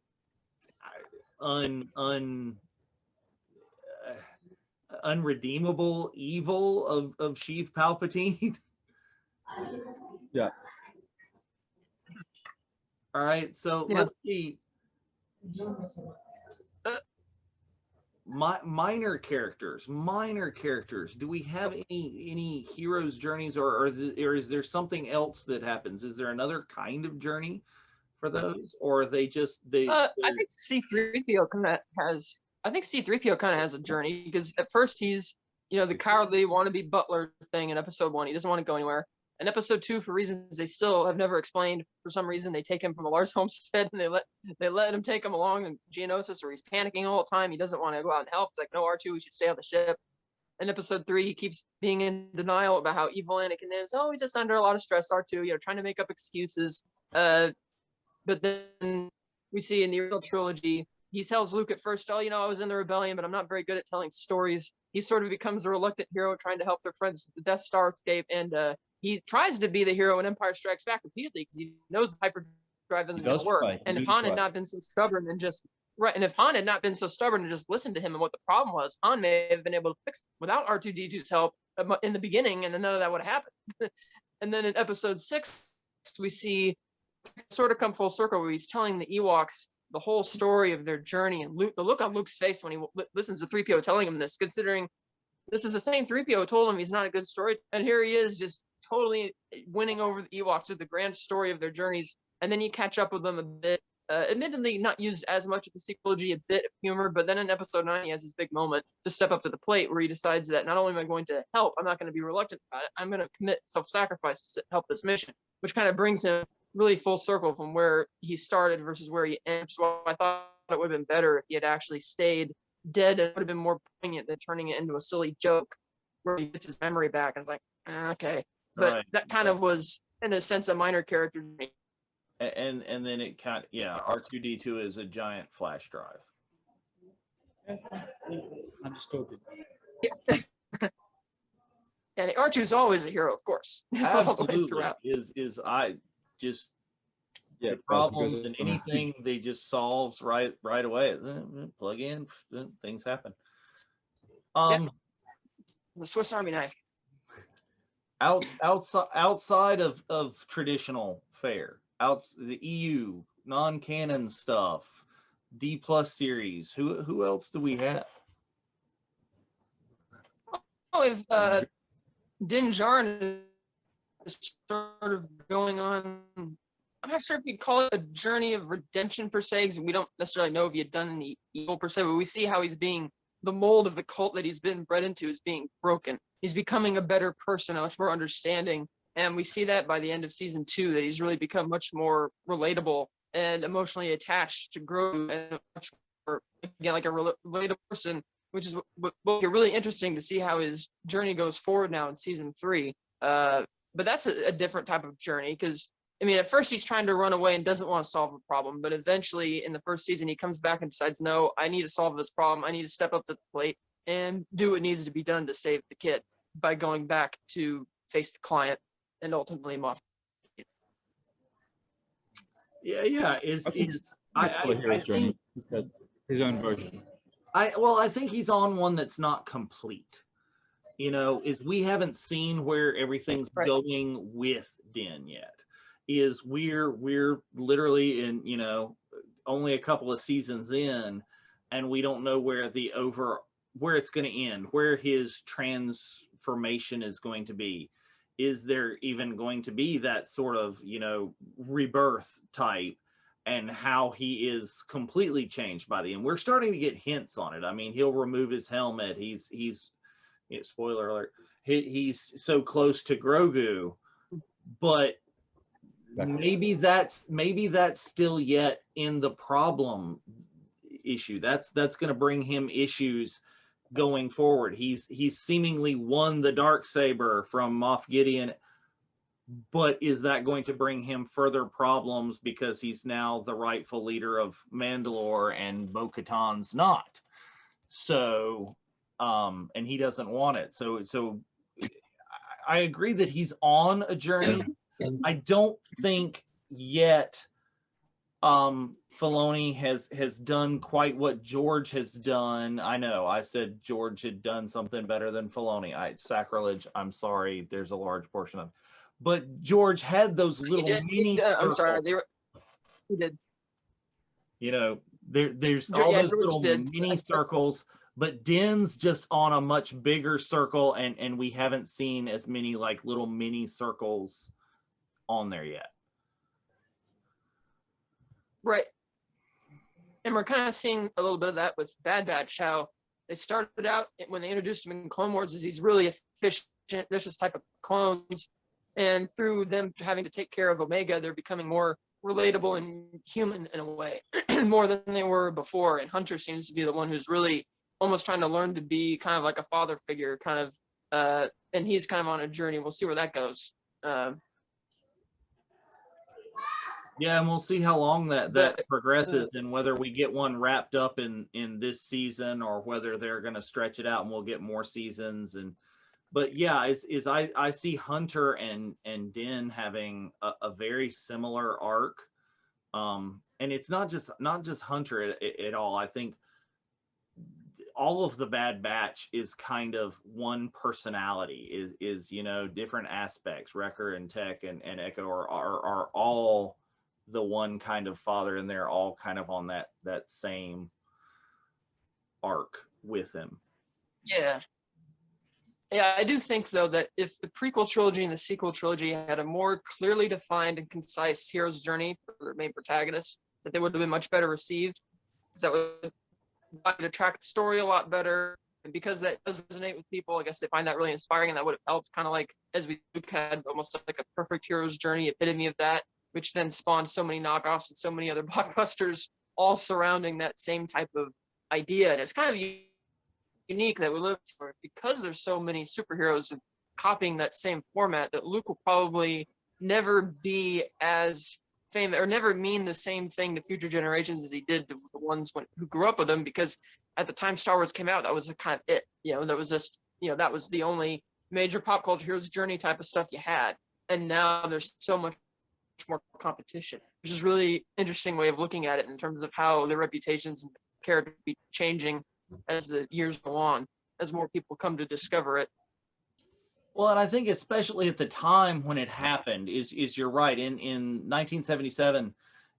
unredeemable evil of Sheev Palpatine. Yeah. All right, so Yeah. let's see. Minor characters. Do we have any heroes' journeys, or is there something else that happens? Is there another kind of journey for those, or are they just I think C-3PO kind of has. I think C-3PO kind of has a journey, because at first he's, you know, the cowardly wannabe butler thing in Episode 1. He doesn't want to go anywhere. In Episode 2, for reasons they still have never explained, for some reason they take him from a Lars homestead and they let him take him along in Geonosis, or he's panicking all the time. He doesn't want to go out and help. It's like, no, R2, we should stay on the ship. In Episode 3, he keeps being in denial about how evil Anakin is. Oh, he's just under a lot of stress, R2, you know, trying to make up excuses. But then we see in the original trilogy, he tells Luke at first, oh, you know, I was in the rebellion, but I'm not very good at telling stories. He sort of becomes a reluctant hero trying to help their friends the Death Star escape, and he tries to be the hero in Empire Strikes Back repeatedly because he knows the hyperdrive isn't going to work. And if Han had not been so stubborn and just listened to him and what the problem was, Han may have been able to fix it without R2-D2's help in the beginning, and then none of that would have happened. And then in Episode 6, we see sort of come full circle where he's telling the Ewoks the whole story of their journey, and Luke, the look on Luke's face when he listens to 3PO telling him this, considering this is the same 3PO who told him he's not a good story, and here he is just totally winning over the Ewoks with the grand story of their journeys. And then you catch up with them a bit, admittedly not used as much of the sequology, a bit of humor, but then in episode 9 he has this big moment to step up to the plate where he decides that not only am I going to help, I'm not going to be reluctant about it, I'm going to commit self-sacrifice to help this mission, which kind of brings him really full circle from where he started versus where he ends. So I thought it would have been better if he had actually stayed dead, and it would have been more poignant than turning it into a silly joke where he gets his memory back and it's like, okay. But Right. that kind of was, in a sense, a minor character to me. And then it kind of, yeah, R2D2 is a giant flash drive. I'm just talking. And R2 is always a hero, of course. All the way Absolutely. throughout. Is I just Yeah, the problems and anything they just solves right away. Plug in, things happen. The Swiss Army knife. Outside of traditional fare, the EU non-canon stuff, D+ series. Who else do we have? Oh, if Din Djarin is sort of going on, I'm not sure if you'd call it a journey of redemption per se, because we don't necessarily know if he had done any evil per se, but we see how he's being, the mold of the cult that he's been bred into is being broken. He's becoming a better person, a much more understanding, and we see that by the end of season 2, that he's really become much more relatable and emotionally attached to Grogu, and much more, again, like a relatable person, which is what really interesting to see how his journey goes forward now in season 3. But that's a different type of journey, because I mean, at first he's trying to run away and doesn't want to solve the problem, but eventually in the first season he comes back and decides, no, I need to solve this problem. I need to step up to the plate and do what needs to be done to save the kid by going back to face the client and ultimately Moff. Yeah. I think his own version. I think he's on one that's not complete. Is we haven't seen where everything's going with Din yet. Is we're literally in, only a couple of seasons in, and we don't know where it's going to end, where his transformation is going to be. Is there even going to be that sort of, rebirth type, and how he is completely changed by the end? We're starting to get hints on it. I mean, he'll remove his helmet. He's spoiler alert. He's so close to Grogu, but maybe that's still yet in the problem issue. That's going to bring him issues going forward. He's seemingly won the Darksaber from Moff Gideon, but is that going to bring him further problems because he's now the rightful leader of Mandalore and Bo-Katan's not? So, and he doesn't want it. So I agree that he's on a journey. I don't think yet Filoni has done quite what George has done. I know I said George had done something better than Filoni. Sacrilege. I'm sorry. There's a large portion of it. But George had those little mini circles. I'm sorry. He did. There's all those little mini circles, but Din's just on a much bigger circle, and we haven't seen as many like little mini circles on there yet. Right. And we're kind of seeing a little bit of that with Bad Batch, how they started out when they introduced him in Clone Wars as these really efficient, vicious type of clones. And through them having to take care of Omega, they're becoming more relatable and human in a way, more than they were before. And Hunter seems to be the one who's really almost trying to learn to be kind of like a father figure, kind of, and he's kind of on a journey. We'll see where that goes. Yeah, and we'll see how long that progresses, and whether we get one wrapped up in this season, or whether they're going to stretch it out and we'll get more seasons. But yeah, I see Hunter and Din having a very similar arc, and it's not just Hunter at all. I think all of the Bad Batch is kind of one personality, is different aspects. Wrecker and Tech and Echo are all the one kind of father, and they're all kind of on that same arc with him. Yeah. Yeah, I do think though that if the prequel trilogy and the sequel trilogy had a more clearly defined and concise hero's journey for their main protagonists, that they would have been much better received. Because that would attract the story a lot better. And because that does resonate with people, I guess they find that really inspiring, and that would have helped, kind of like as we had almost like a perfect hero's journey epitome of that, which then spawned so many knockoffs and so many other blockbusters all surrounding that same type of idea. And it's kind of unique that we live for, because there's so many superheroes copying that same format, that Luke will probably never be as famous or never mean the same thing to future generations as he did to the ones who grew up with him, because at the time Star Wars came out, that was kind of it. That was just, that was the only major pop culture hero's journey type of stuff you had. And now there's so much more competition, which is really interesting way of looking at it in terms of how the reputations and characters be changing as the years go on, as more people come to discover it. Well, and I think especially at the time when it happened, is you're right. In 1977,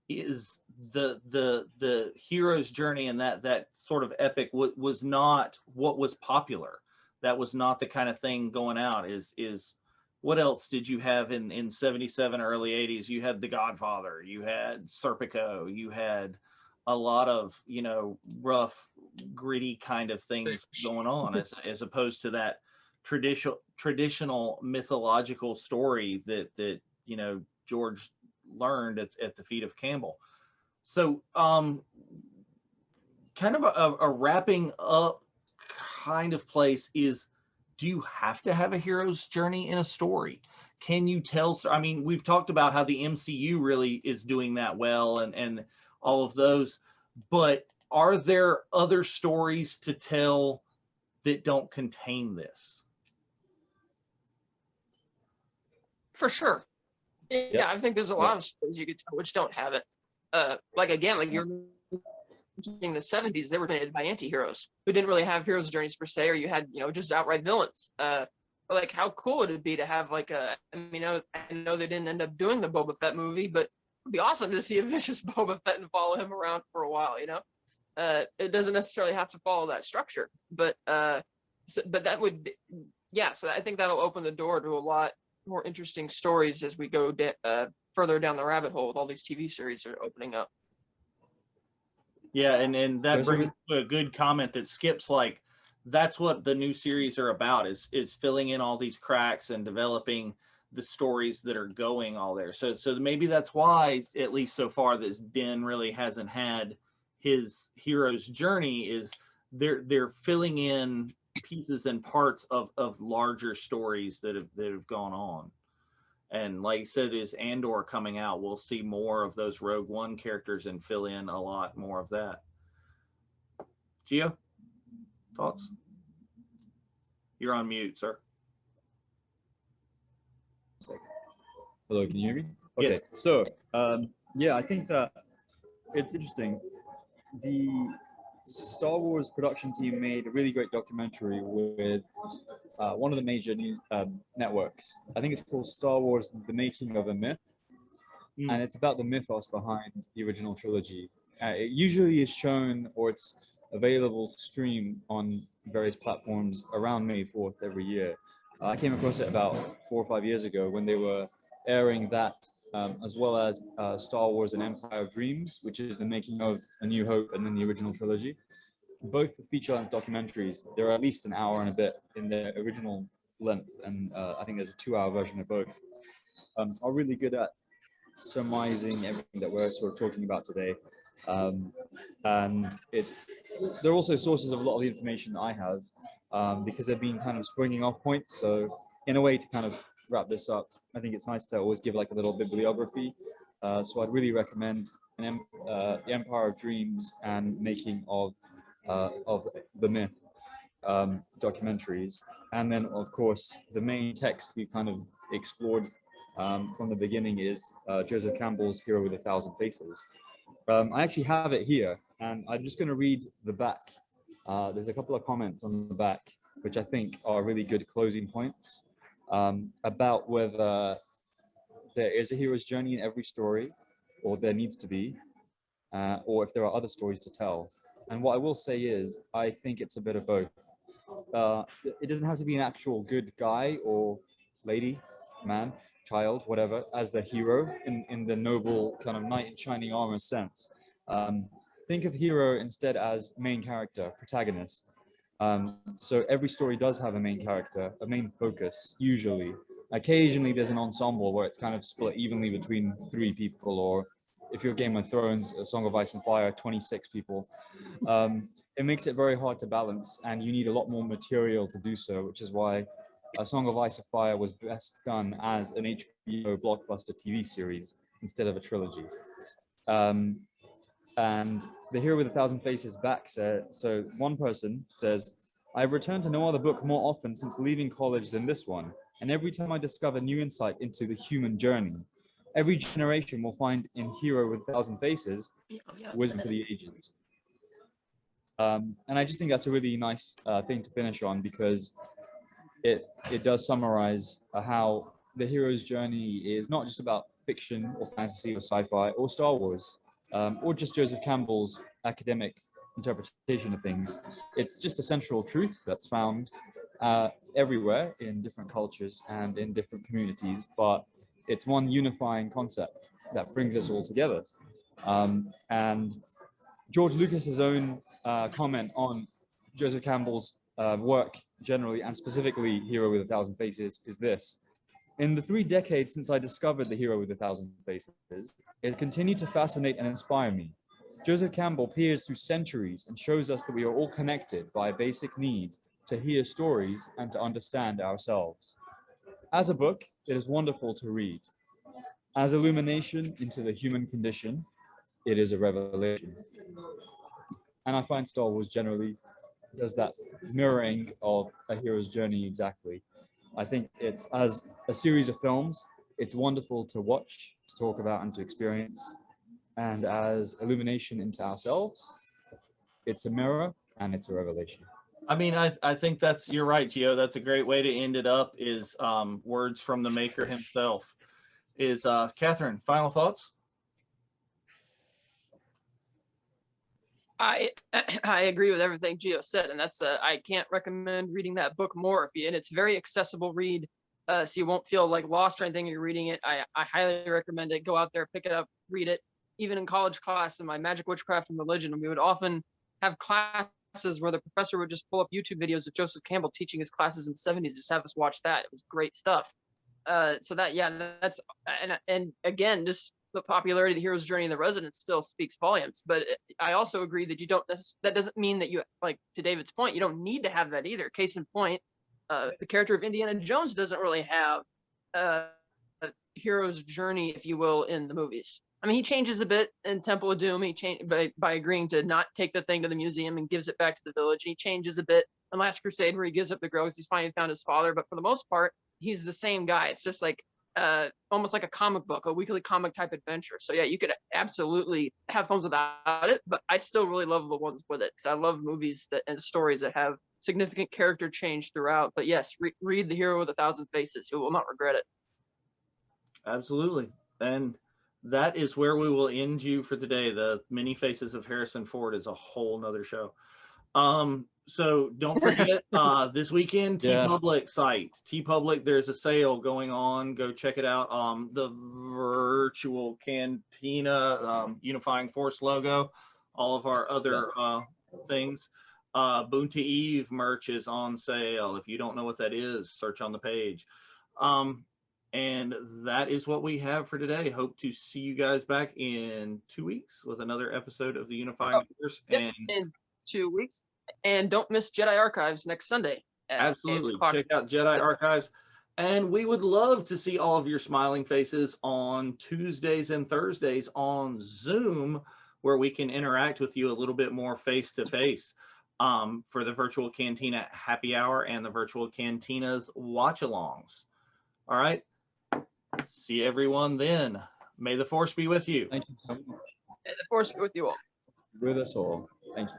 is the hero's journey, and that sort of epic was not what was popular. That was not the kind of thing going out. Is what else did you have in 77, early 80s? You had The Godfather, you had Serpico, you had a lot of rough, gritty kind of things going on, as opposed to that traditional mythological story that George learned at the feet of Campbell. So kind of a wrapping up kind of place is, do you have to have a hero's journey in a story? Can you tell? I mean, we've talked about how the MCU really is doing that well, and all of those, but are there other stories to tell that don't contain this? For sure. Yeah, Yep. I think there's a lot of stories you could tell which don't have it. Like you're mentioning the 70s, they were made by anti-heroes who didn't really have heroes journeys per se, or you had just outright villains. But like, how cool would it be to have like I know they didn't end up doing the Boba Fett movie, but it'd be awesome to see a vicious Boba Fett and follow him around for a while. It doesn't necessarily have to follow that structure, but that would, so I think that'll open the door to a lot more interesting stories as we go further down the rabbit hole with all these TV series that are opening up. Yeah, and that brings a good comment that Skip's like, that's what the new series are about, is filling in all these cracks and developing the stories that are going all there. So maybe that's why, at least so far, this Den really hasn't had his hero's journey, is they're filling in pieces and parts of larger stories that have gone on. And like you said, is Andor coming out, we'll see more of those Rogue One characters and fill in a lot more of that. Gio, thoughts? You're on mute, sir. Hello, can you hear me? Okay, yes. So I think that it's interesting. The Star Wars production team made a really great documentary with one of the major new networks. I think it's called Star Wars: The Making of a Myth, and it's about the mythos behind the original trilogy. It usually is shown, or it's available to stream on various platforms around May 4th every year. I came across it about 4 or 5 years ago when they were airing that, as well as Star Wars: An Empire of Dreams, which is the making of A New Hope and then the original trilogy. Both feature-length documentaries. They're at least an hour and a bit in their original length, and I think there's a 2-hour version of both. Are really good at surmising everything that we're sort of talking about today, and they're also sources of a lot of the information that I have, because they've been kind of springing off points. So in a way, to kind of wrap this up, I think it's nice to always give like a little bibliography. So I'd really recommend The Empire of Dreams and Making of the Myth documentaries. And then, of course, the main text we kind of explored from the beginning is Joseph Campbell's Hero with a Thousand Faces. I actually have it here, and I'm just going to read the back. There's a couple of comments on the back, which I think are really good closing points about whether there is a hero's journey in every story, or there needs to be, or if there are other stories to tell. And what I will say is, I think it's a bit of both. It doesn't have to be an actual good guy or lady, man, child, whatever, as the hero in the noble kind of knight in shining armor sense. Think of hero instead as main character, protagonist. So every story does have a main character, a main focus, usually. Occasionally there's an ensemble where it's kind of split evenly between 3 people, or if you're Game of Thrones, A Song of Ice and Fire, 26 people. It makes it very hard to balance, and you need a lot more material to do so, which is why A Song of Ice and Fire was best done as an HBO blockbuster TV series instead of a trilogy. And The Hero with a Thousand Faces back said, so one person says, I've returned to no other book more often since leaving college than this one, and every time I discover new insight into the human journey. Every generation will find in Hero with a Thousand Faces wisdom for the ages. And I just think that's a really nice thing to finish on, because it does summarize how the hero's journey is not just about fiction or fantasy or sci-fi or Star Wars, or just Joseph Campbell's academic interpretation of things. It's just a central truth that's found everywhere in different cultures and in different communities, but it's one unifying concept that brings us all together. And George Lucas's own comment on Joseph Campbell's work generally, and specifically Hero with a Thousand Faces, is this: in the 3 decades since I discovered The Hero with a Thousand Faces, it continued to fascinate and inspire me. Joseph Campbell peers through centuries and shows us that we are all connected by a basic need to hear stories and to understand ourselves. As a book, it is wonderful to read. As illumination into the human condition, it is a revelation. And I find Star Wars generally does that mirroring of a hero's journey exactly. I think it's, as a series of films, it's wonderful to watch, to talk about, and to experience. And as illumination into ourselves, it's a mirror and it's a revelation. I mean, I think you're right, Gio. That's a great way to end it up, is words from the maker himself. Is Catherine, final thoughts? I agree with everything Gio said, and that's I can't recommend reading that book more if you, and it's very accessible read, so you won't feel like lost or anything when you're reading it. I highly recommend it. Go out there, pick it up, read it. Even in college class in my Magic, Witchcraft, and Religion, we would often have classes where the professor would just pull up YouTube videos of Joseph Campbell teaching his classes in the 70s, just have us watch that. It was great stuff. So that, yeah, that's, and again, just the popularity of The Hero's Journey and The Resident still speaks volumes. But I also agree that you don't, that doesn't mean that you, like to David's point, you don't need to have that either. Case in point, the character of Indiana Jones doesn't really have a hero's journey, if you will, in the movies. I mean, he changes a bit in Temple of Doom. He changed by agreeing to not take the thing to the museum and gives it back to the village. He changes a bit in Last Crusade, where he gives up the girl because he's finally found his father. But for the most part, he's the same guy. It's just like almost like a comic book, a weekly comic type adventure. So yeah, you could absolutely have films without it, but I still really love the ones with it, because I love movies and stories that have significant character change throughout. But yes, read The Hero with a Thousand Faces. You will not regret it. Absolutely. And that is where we will end you for today. The Many Faces of Harrison Ford is a whole nother show. So don't forget, this weekend, TeePublic site. TeePublic, there's a sale going on. Go check it out. The virtual cantina, Unifying Force logo, all of our other things. Boonta Eve merch is on sale. If you don't know what that is, search on the page. And that is what we have for today. Hope to see you guys back in 2 weeks with another episode of the Unifying Force. Yep, in 2 weeks. And don't miss Jedi Archives next Sunday. Absolutely. Check out Jedi Archives. And we would love to see all of your smiling faces on Tuesdays and Thursdays on Zoom, where we can interact with you a little bit more face to face, for the virtual Cantina happy hour and the virtual Cantina's watch alongs. All right. See everyone then. May the Force be with you. Thank you so much. May the Force be with you all. With us all. Thank you.